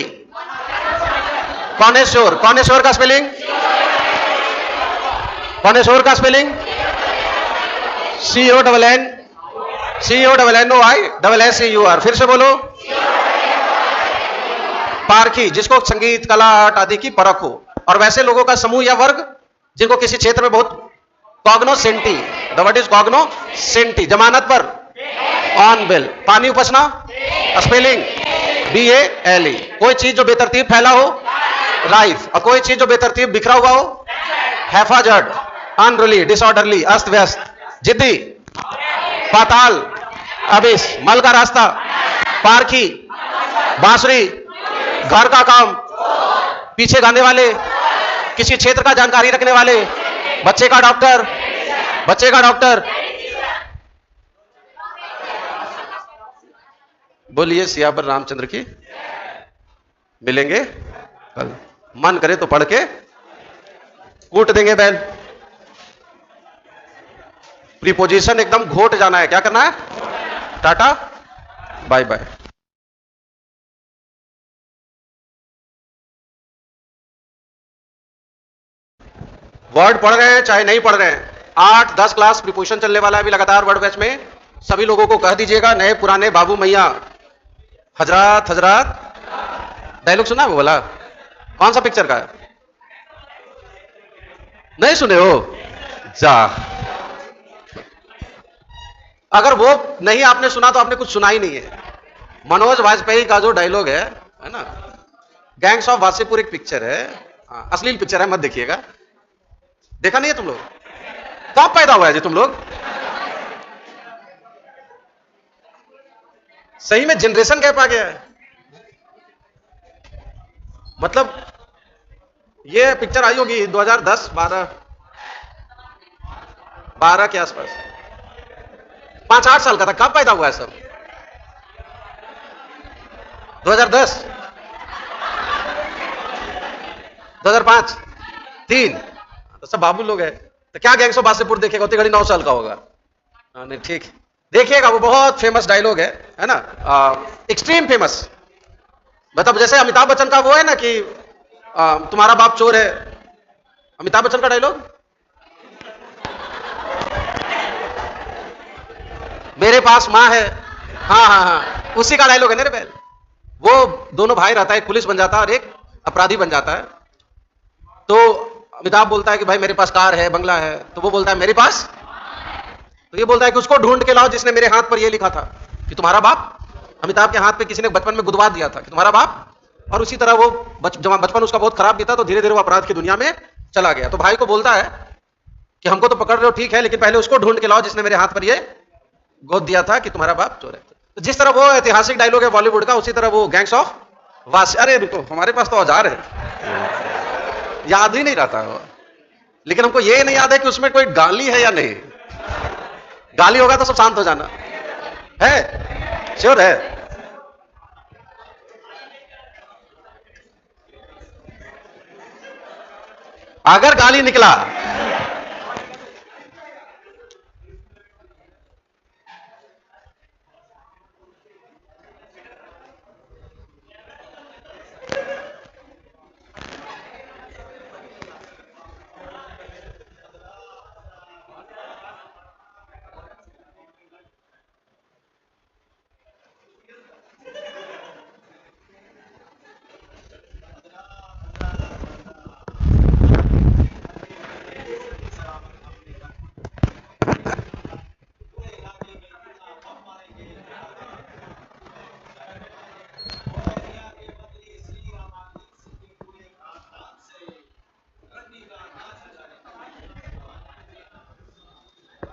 कॉनेश्योर। कॉनेश्योर का स्पेलिंग, कॉनेश्योर का स्पेलिंग CONN, CONNOI, फिर से बोलो। पारखी, जिसको संगीत, कला, आर्ट आदि की परख हो। और वैसे लोगों का समूह या वर्ग जिनको किसी क्षेत्र में बहुत, कॉग्नोसेंटी, द वर्ड इज कॉग्नोसेंटी। जमानत पर, ऑन बेल। पानी उपसना, स्पेलिंग BALE। कोई चीज जो बेतरतीब फैला हो, राइफ। और कोई चीज जो बेतरतीब बिखरा हुआ हो, हैफाजर्ड, अनरूली, डिसऑर्डरली, अस्त व्यस्त। जिद्दी, पाताल, अबिस। मल का रास्ता, पारखी, बांसुरी, घर का काम, पीछे गाने वाले, किसी क्षेत्र का जानकारी रखने वाले, बच्चे का डॉक्टर, बच्चे का डॉक्टर। बोलिए सियावर रामचंद्र की। मिलेंगे कल, मन करे तो पढ़ के कूट देंगे बैल। प्रीपोजिशन एकदम घोट जाना है। क्या करना है? Tata, bye bye. वर्ड पढ़ रहे हैं चाहे नहीं पढ़ रहे हैं, 8-10 क्लास प्रीपोजिशन चलने वाला है अभी लगातार वर्ड बैच में। सभी लोगों को कह दीजिएगा, नए पुराने बाबू मैया, हजरात हजरात। डायलॉग सुना है वो वाला? कौन सा पिक्चर का है? नहीं सुने हो? जा, अगर वो नहीं आपने सुना तो आपने कुछ सुना ही नहीं है। मनोज वाजपेयी का जो डायलॉग है, है ना। गैंग्स ऑफ वासेपुर एक पिक्चर है, अश्लील पिक्चर है, मत देखिएगा। देखा नहीं है तुम लोग? कब पैदा हुआ है जी तुम लोग? सही में जनरेशन गैप आ गया है। मतलब ये पिक्चर आई होगी 2010 12 के आसपास, 5-8 साल का था। कब पैदा हुआ है सब? 2010, 2005, 3, तो सब बाबू लोग हैं। तो क्या गैंग्स ऑफ वासेपुर देखेगा? उतनी घड़ी 9 साल का होगा। नहीं ठीक, देखिएगा, वो बहुत फेमस डायलॉग है ना, एक्सट्रीम फेमस। मतलब जैसे अमिताभ बच्चन का वो है ना कि तुम्हारा बाप चोर है, अमिताभ बच्चन का डायलॉग, मेरे पास माँ है, हाँ हाँ हाँ, उसी का डायलॉग है मेरे पहले। वो दोनों भाई रहता है, एक पुलिस बन जाता है और एक अपराधी बन जाता है। तो अमिताभ बोलता है कि भाई मेरे पास कार है, बंगला है, तो वो बोलता है मेरे पास, तो ये बोलता है कि उसको ढूंढ के लाओ जिसने मेरे हाथ पर ये लिखा था कि तुम्हारा बाप। अमिताभ के हाथ पे किसी ने बचपन में गुदवा दिया था कि तुम्हारा बाप, और उसी तरह वो जब बचपन उसका बहुत खराब बीता तो धीरे धीरे वो अपराध की दुनिया में चला गया। तो भाई को बोलता है कि हमको तो पकड़ रहे हो ठीक है, लेकिन पहले उसको ढूंढ के लाओ जिसने मेरे हाथ पर ये गोद दिया था कि तुम्हारा बाप चोर है। तो जिस तरह वो ऐतिहासिक डायलॉग है बॉलीवुड का, उसी तरह वो गैंग्स ऑफ वास, अरे रुको, हमारे पास तो औजार है, याद ही नहीं रहता है। लेकिन हमको ये नहीं याद है कि उसमें कोई गाली है या नहीं। गाली होगा तो सब शांत हो जाना है, श्योर है। अगर गाली निकला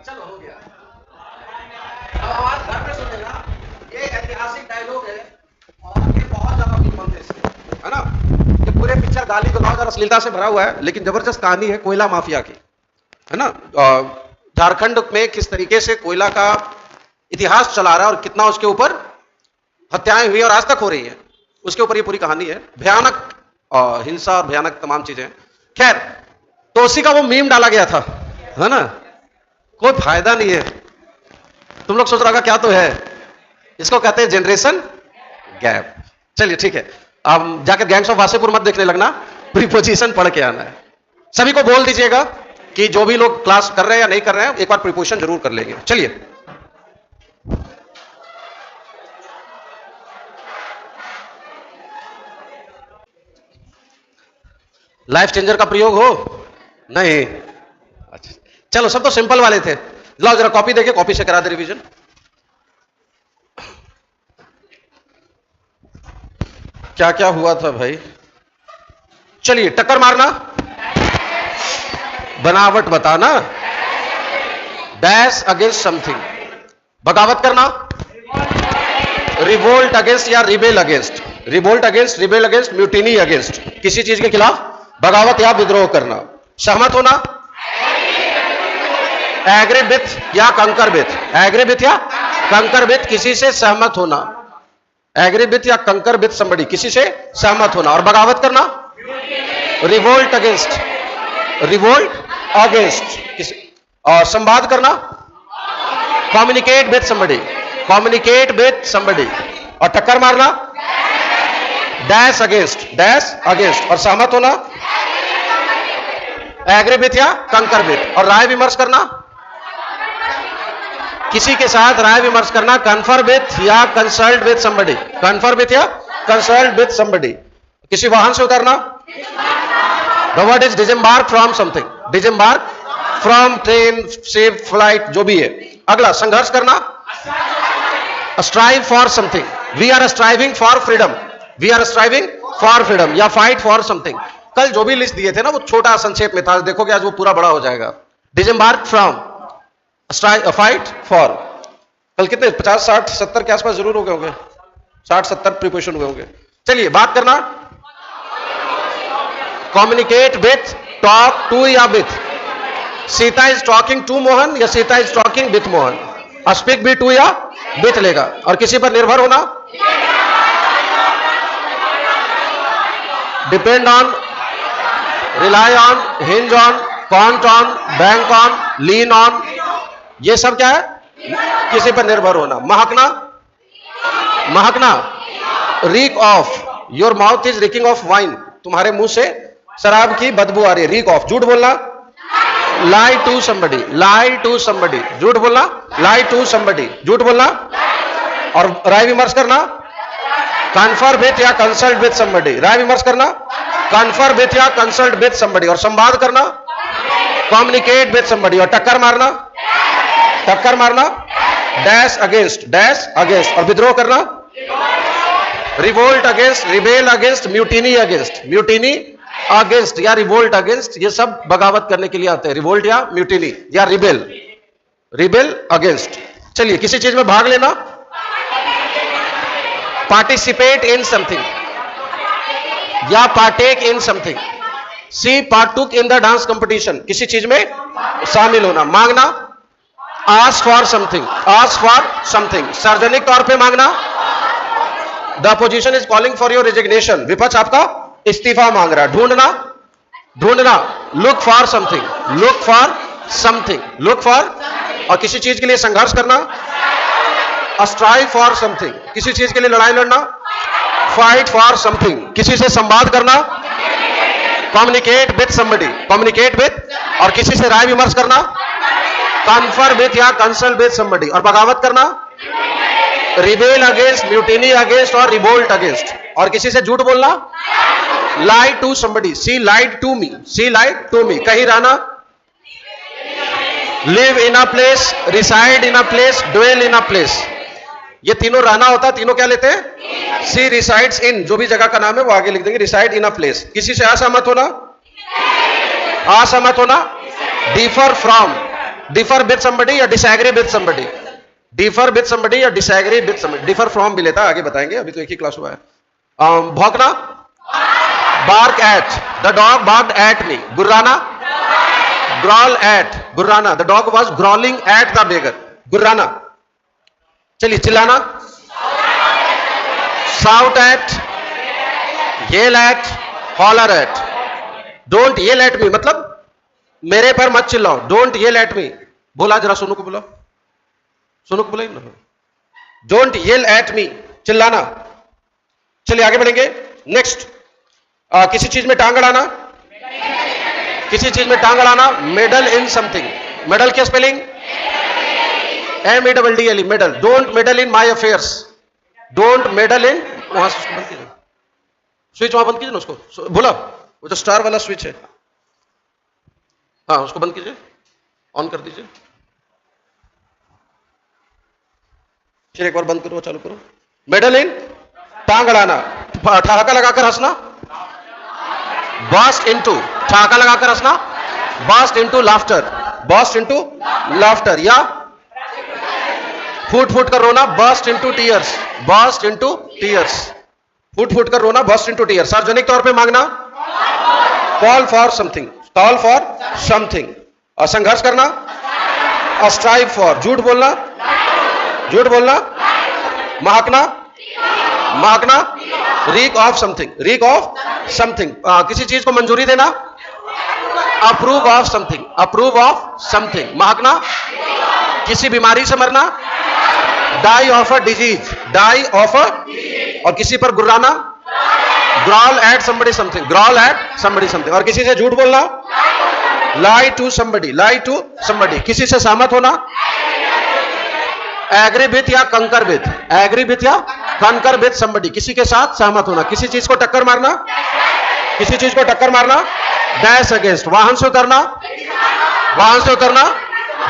चलो हो गया। अब आवाज घर पे सुनेगा, ये ऐतिहासिक डायलॉग है और ये बहुत ज्यादा फेमस है इसमें, है ना। ये पूरे पिक्चर गाली गलौज और अश्लीलता से भरा हुआ है, लेकिन जबरदस्त कहानी है कोयला माफिया की, है ना। झारखंड में किस तरीके से कोयला का इतिहास चला रहा है और कितना उसके ऊपर हत्याएं हुई और आज तक हो रही है, उसके ऊपर ये पूरी कहानी है। भयानक हिंसा और भयानक तमाम चीजें। खैर, तो उसी का वो मीम डाला गया था, है ना। कोई फायदा नहीं है। तुम लोग सोच रहा क्या तो है, इसको कहते हैं जनरेशन गैप। चलिए ठीक है, अब जाकर गैंग्स ऑफ वासेपुर मत देखने लगना, प्रीपोजिशन पढ़ के आना है। सभी को बोल दीजिएगा कि जो भी लोग क्लास कर रहे हैं या नहीं कर रहे हैं, एक बार प्रीपोजिशन जरूर कर लेंगे। चलिए, लाइफ चेंजर का प्रयोग हो नहीं? अच्छा चलो, सब तो सिंपल वाले थे। लाओ जरा कॉपी देके, कॉपी से करा दे रिवीजन। क्या क्या हुआ था भाई? चलिए, टक्कर मारना, बनावट बताना, डैश अगेंस्ट समथिंग, बगावत करना, रिवोल्ट अगेंस्ट या rebel against, revolt against, rebel against, mutiny against, किसी चीज के खिलाफ बगावत या विद्रोह करना। सहमत होना, एग्री विथ या कंकर विथ, एग्री विथ या कंकर विथ, किसी से सहमत होना, एग्री विथ या कंकर विथ समबडी, किसी से सहमत होना। और बगावत करना, रिवोल्ट अगेंस्ट, रिवोल्ट अगेंस्ट किसी, और संवाद करना, communicate with somebody, communicate with somebody. और टक्कर मारना, डैश अगेंस्ट, डैश अगेंस्ट। और सहमत होना, एग्री विथ या कंकर विथ। और राय विमर्श करना, किसी के साथ राय विमर्श करना, कन्फर विथ या consult with somebody, confer with या कंसल्ट विथ समबडी। किसी वाहन से उतरना, the word is disembark from something, disembark from train, ship, flight, जो भी है। अगला, संघर्ष करना, strive for something, we are striving for freedom, we are striving for freedom या फाइट फॉर समथिंग। कल जो भी लिस्ट दिए थे ना वो छोटा संक्षेप में था, देखोगे आज वो पूरा बड़ा हो जाएगा। डिसएम्बार्क फ्रॉम, फाइट फॉर। कल कितने 50 60 70 के आसपास जरूर हो गए होंगे, 60 70 प्रिपरेशन हुए होंगे। चलिए बात करना, कम्युनिकेट विथ, टॉक टू या with. Sita is talking to Mohan या Sita is talking with Mohan. Speak भी टू या विथ लेगा। और किसी पर निर्भर होना, depend on, rely on, hinge on, count on, bank on, lean on, ये सब क्या है? किसी पर निर्भर होना। महकना, महकना, reek of, your mouth is reeking of wine, तुम्हारे मुंह से शराब की बदबू आ रही है, रीक ऑफ। झूठ बोलना, lie to somebody, lie to somebody, झूठ बोलना, लाई टू समबडी, झूठ बोलना। और राय विमर्श करना, कन्फर विथ या कंसल्ट विथ समबडी, राय विमर्श करना, कन्फर विथ या कंसल्ट विथ समबडी। और संवाद करना, कम्युनिकेट विथ समबडी। और टक्कर मारना, टक्कर मारना, डैश अगेंस्ट, डैश अगेंस्ट। और विद्रोह करना, revolt against, rebel against, mutiny against, mutiny against या रिवोल्ट अगेंस्ट, ये सब बगावत करने के लिए आते हैं। रिवोल्ट या म्यूटिनी या रिबेल, रिबेल अगेंस्ट। चलिए किसी चीज में भाग लेना, पार्टिसिपेट इन समथिंग या partake in something. She partook in the dance competition, किसी चीज में शामिल होना। मांगना, ask for something, ask for something, सार्वजनिक तौर पे मांगना। The opposition is calling for your resignation, विपक्ष आपका इस्तीफा मांग रहा है। ढूंढना, ढूंढना, look for something, look for something, look for. और किसी चीज के लिए संघर्ष करना, स्ट्राइव फॉर समथिंग, किसी चीज के लिए लड़ाई लड़ना। फाइट फॉर समथिंग, किसी से संवाद करना। Communicate with somebody, communicate with. और किसी से राय विमर्श करना, कन्फर विथ या कंसल्ट विथ समबडी। और बगावत करना, रिबेल अगेंस्ट, म्यूटिनी अगेंस्ट और रिवोल्ट अगेंस्ट। और किसी से झूठ बोलना, lie to somebody, she lied to me, she lied to me. कहीं रहना, live in a place, reside in a place, dwell in a place. ये तीनों रहना होता है, तीनों क्या लेते हैं? सी रिसाइड्स इन, जो भी जगह का नाम है वो आगे लिख देंगे, रिसाइड इन अ प्लेस। किसी से असहमत होना, असहमत होना। Differ from, differ with somebody या disagree with somebody, differ with somebody या disagree with somebody. Differ from भी लेता है, आगे बताएंगे, अभी तो एक ही क्लास हुआ है। भौंकना, bark at, the dog barked at me. गुर्राना, ग्रॉल एट, गुर्राना, the dog was growling at the beggar, गुर्राना। चलिए चिल्लाना, shout at, yell at, holler at. Don't yell at me मतलब मेरे पर मत चिल्लाओ, डोंट येल एट मी। बोला जरा सोनू को, बोला सोनू को, बोला ना, डोंट येल एट मी, चिल्लाना। चलिए आगे बढ़ेंगे। नेक्स्ट, किसी चीज में टांग अड़ाना, किसी चीज में टांग अड़ाना। मेडल इन समथिंग, मेडल की spelling MEDDLE, medal. Don't meddle in my affairs, don't meddle इन, वहां से बंद कीजिए, स्विच वहां बंद कीजिए ना उसको, बोला वो जो स्टार वाला स्विच है, हाँ उसको बंद कीजिए, ऑन कर दीजिए, फिर एक बार बंद करो, चालू करो। मेडल इन, टांग अड़ाना, ठहाका लगाकर हंसना। बर्स्ट इनटू, ठहाका लगाकर हंसना। Burst into laughter, burst into laughter. या फूट फूट कर रोना, burst into tears, burst into tears. फूट फूट कर रोना, बर्स्ट इनटू टीयर्स। सार्वजनिक तौर पे मांगना, call for something, call for something. और संघर्ष करना, स्ट्राइव फॉर। झूठ बोलना, झूठ बोलना। महकना, महकना, reek of something, reek of something. किसी चीज को मंजूरी देना, approve of something, approve of something. महकना, किसी बीमारी से मरना, die of a disease, die of a. और किसी पर गुर्राना, growl at somebody something, growl at somebody something. और किसी से झूठ बोलना, lie to somebody, lie to somebody. किसी से सहमत होना, एग्री विथ या कंकर विथ, एग्री विथ या कंकर विथ समबडी। किसी के साथ सहमत होना। किसी चीज को टक्कर मारना, किसी चीज को टक्कर मारना। डैश अगेंस्ट, वाहन से उतरना, वाहन से उतरना।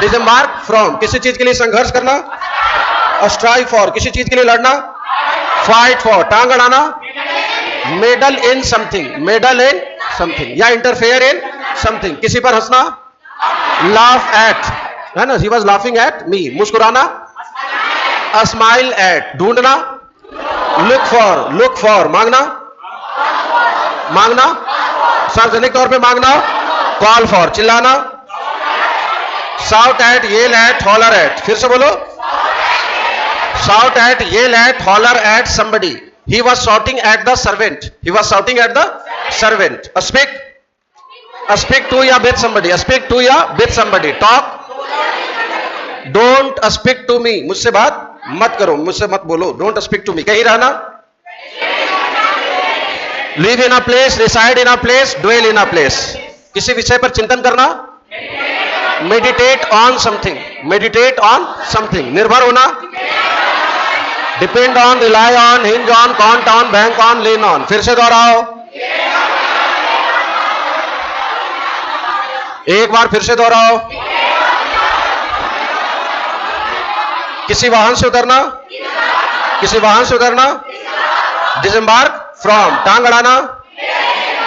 डिसएम्बार्क फ्रॉम, किसी चीज के लिए संघर्ष करना। स्ट्राइव फॉर, किसी चीज के लिए लड़ना। फाइट फॉर, टांग अड़ाना। Meddle in something, meddle in something या इंटरफेयर इन समथिंग। किसी पर हंसना, लाफ एट, है ना, he was laughing at me. मुस्कुराना, स्माइल एट। ढूंढना, लुक फॉर। मांगना, सार्वजनिक तौर पे मांगना, कॉल फॉर। चिल्लाना, shout at, yell at, holler at. फिर से बोलो, shout at, yell at, holler at somebody. He was shouting at the servant. He was shouting at the servant. Speak to या with somebody. Speak to या with somebody. Talk. Don't speak to me. मुझसे बात मत करो, मुझसे मत बोलो. Don't speak to me. कहीं रहना, live in a place, reside in a place, dwell in a place. किसी विषय पर चिंतन करना, meditate on something. Meditate on something. निर्भर होना, depend on, rely on, hinge on, count on, bank on, lean on. फिर से दोहराओ, एक बार फिर से दोहराओ। किसी वाहन से उतरना, डिसएम्बार्क फ्रॉम, टांग अड़ाना,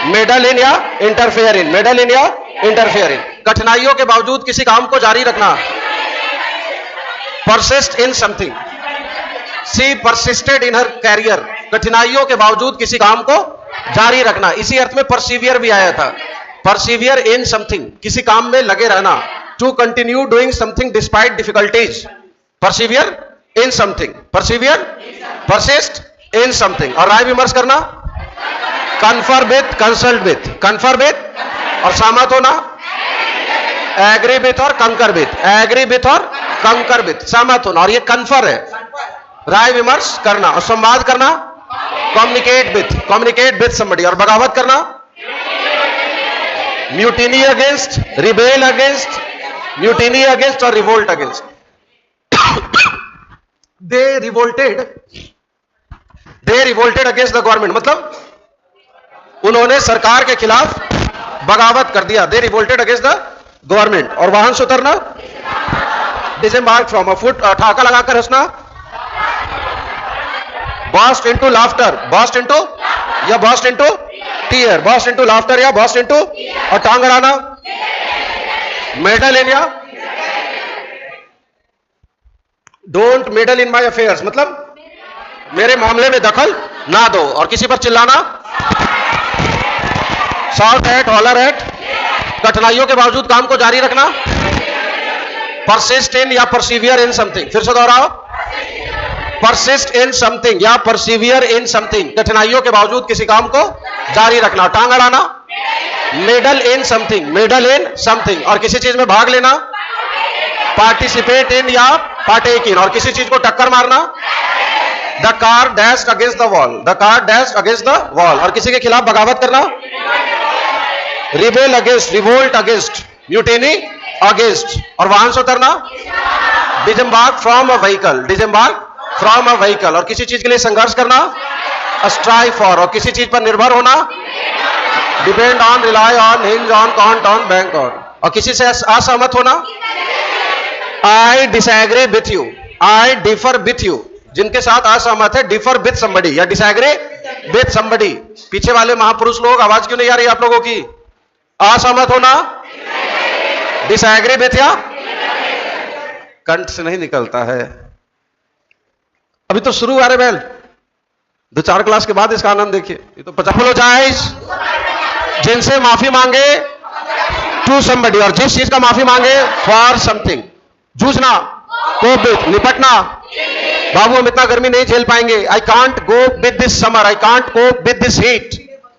मेडल इन या इंटरफेयर इन, कठिनाइयों के बावजूद किसी काम को जारी रखना, persist in something. She persisted in her career, कठिनाइयों के बावजूद किसी काम को जारी रखना। इसी अर्थ में परसिवियर भी आया था, परसिवियर इन समथिंग, किसी काम में लगे रहना। To continue doing something despite difficulties, persevere in something, persist in something. और राय विमर्श करना, कन्फर विथ, कंसल्ट विथ, और सहमत होना, एग्री विथ और कंकर विथ, सहमत होना। और ये कन्फर है, राय विमर्श करना। और संवाद करना, कम्युनिकेट विथ समबडी। और बगावत करना, म्यूटिनी अगेंस्ट, रिबेल अगेंस्ट, और revolt against. They revolted against the government, मतलब उन्होंने सरकार के खिलाफ बगावत कर दिया। They revolted against the government. और वाहन से उतरना, डिसएम्बार्क फ्रॉम, फुट, ठाका लगाकर हंसना, burst into laughter, burst into tear, burst into laughter या बर्स्ट इनटू, और टांग अड़ाना, मेडल इन या don't meddle in my affairs, मतलब मेरे मामले में दखल ना दो। और किसी पर चिल्लाना, शाउट एट, हॉलर एट, कठिनाइयों के बावजूद काम को जारी रखना, परसिस्ट इन या परसिवियर इन समथिंग। फिर से दोहराओ, परसिस्ट इन समथिंग या परसिवियर इन समथिंग, कठिनाइयों के बावजूद किसी काम को जारी रखना। टांग अड़ाना, मेडल इन समथिंग, और किसी चीज में भाग लेना, पार्टिसिपेट इन या पार्टेक इन, और किसी चीज को टक्कर मारना, the car dashed against the wall, और किसी के खिलाफ बगावत करना, rebel against, revolt against, mutiny against. और वाहन से उतरना, डिसएम्बार्क फ्रॉम अ व्हीकल, और किसी चीज के लिए संघर्ष करना, स्ट्राइव फॉर, और किसी चीज पर निर्भर होना, depend on, rely on, hinge on, count on, bank on. और किसी से असहमत होना, I disagree with you, I differ with you, जिनके साथ असहमत है, डिफर विथ समबडी या डिसएग्री विथ समबडी। पीछे वाले महापुरुष लोग, आवाज क्यों नहीं आ रही आप लोगों की? असहमत होना, डिसएग्री विथ या, कंठ से नहीं निकलता है, अभी तो शुरू आ रहे बैल, 2-4 क्लास के बाद इसका आनंद देखिए। ये तो 50 जिनसे माफी मांगे टू समबडी, और जिस चीज का माफी मांगे फॉर समथिंग। जूझना, कोप विथ, निपटना, बाबू हम इतना गर्मी नहीं झेल पाएंगे, I can't go with this summer, I can't cope with this heat,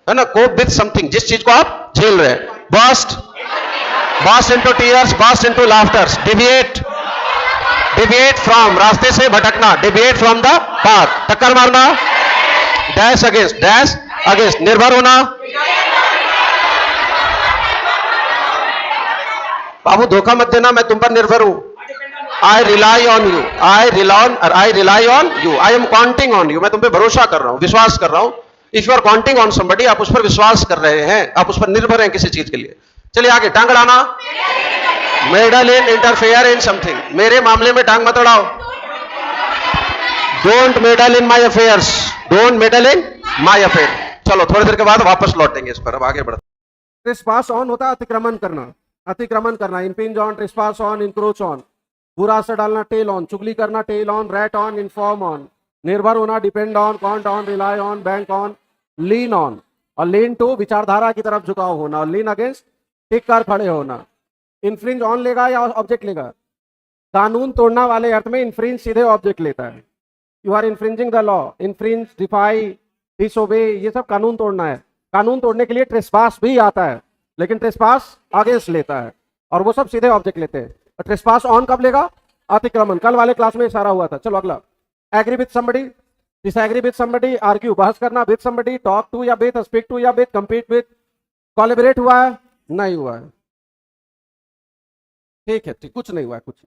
है ना, कोप विथ समथिंग, जिस चीज को आप झेल रहे हैं। Burst into tears, burst into laughters, deviate from, रास्ते से भटकना, डिविएट फ्रॉम द पाथ, टक्कर मारना, डैश अगेंस्ट, निर्भर होना, बाबू धोखा मत देना, मैं तुम पर निर्भर हूं, I rely on you, I rely on you, I am counting on you, मैं तुम पे भरोसा कर रहा हूं, विश्वास कर रहा हूं। If you are counting on somebody, आप उस पर विश्वास कर रहे हैं, आप उस पर निर्भर हैं किसी चीज के लिए। चलिए आगे, टांग अड़ाना, meddle in, interfere in something, मेरे मामले में टांग मत अड़ाओ, don't meddle in my affairs, don't meddle in my affair. चलो थोड़ी देर के बाद वापस लौटेंगे इस पर, अब आगे बढ़ते। ट्रेसपास ऑन होता है अतिक्रमण करना, अतिक्रमण करना, impinge on, trespass on, encroach on, बुरा असर डालना, टेल ऑन, चुगली करना, tell on, rat on, inform on, निर्भर होना, depend on, count on, rely on, bank on, lean on, और लीन टू विचारधारा की तरफ झुकाव होना, और लीन अगेंस्ट टिक कर खड़े होना। इन्फ्रिंज ऑन लेगा या ऑब्जेक्ट लेगा? कानून तोड़ना वाले अर्थ में इन्फ्रिंज सीधे ऑब्जेक्ट लेता है। You are infringing the law, infringe, defy, disobey, ये सब कानून तोड़ना है। कानून तोड़ने के लिए ट्रेसपास भी आता है, लेकिन ट्रेसपास अगेंस्ट लेता है और वो सब सीधे ऑब्जेक्ट लेते हैं। ट्रेसपास ऑन कब लेगा? अतिक्रमण। कल वाले क्लास में इशारा हुआ था। चलो अगला, agree with somebody, disagree with somebody, argue, बहस करना, विथ समबडी, टॉक टू या विथ, स्पीक टू या विथ, कंपीट विथ, कोलैबोरेट हुआ है? नहीं हुआ है। ठीक है, ठीक, कुछ नहीं हुआ है, कुछ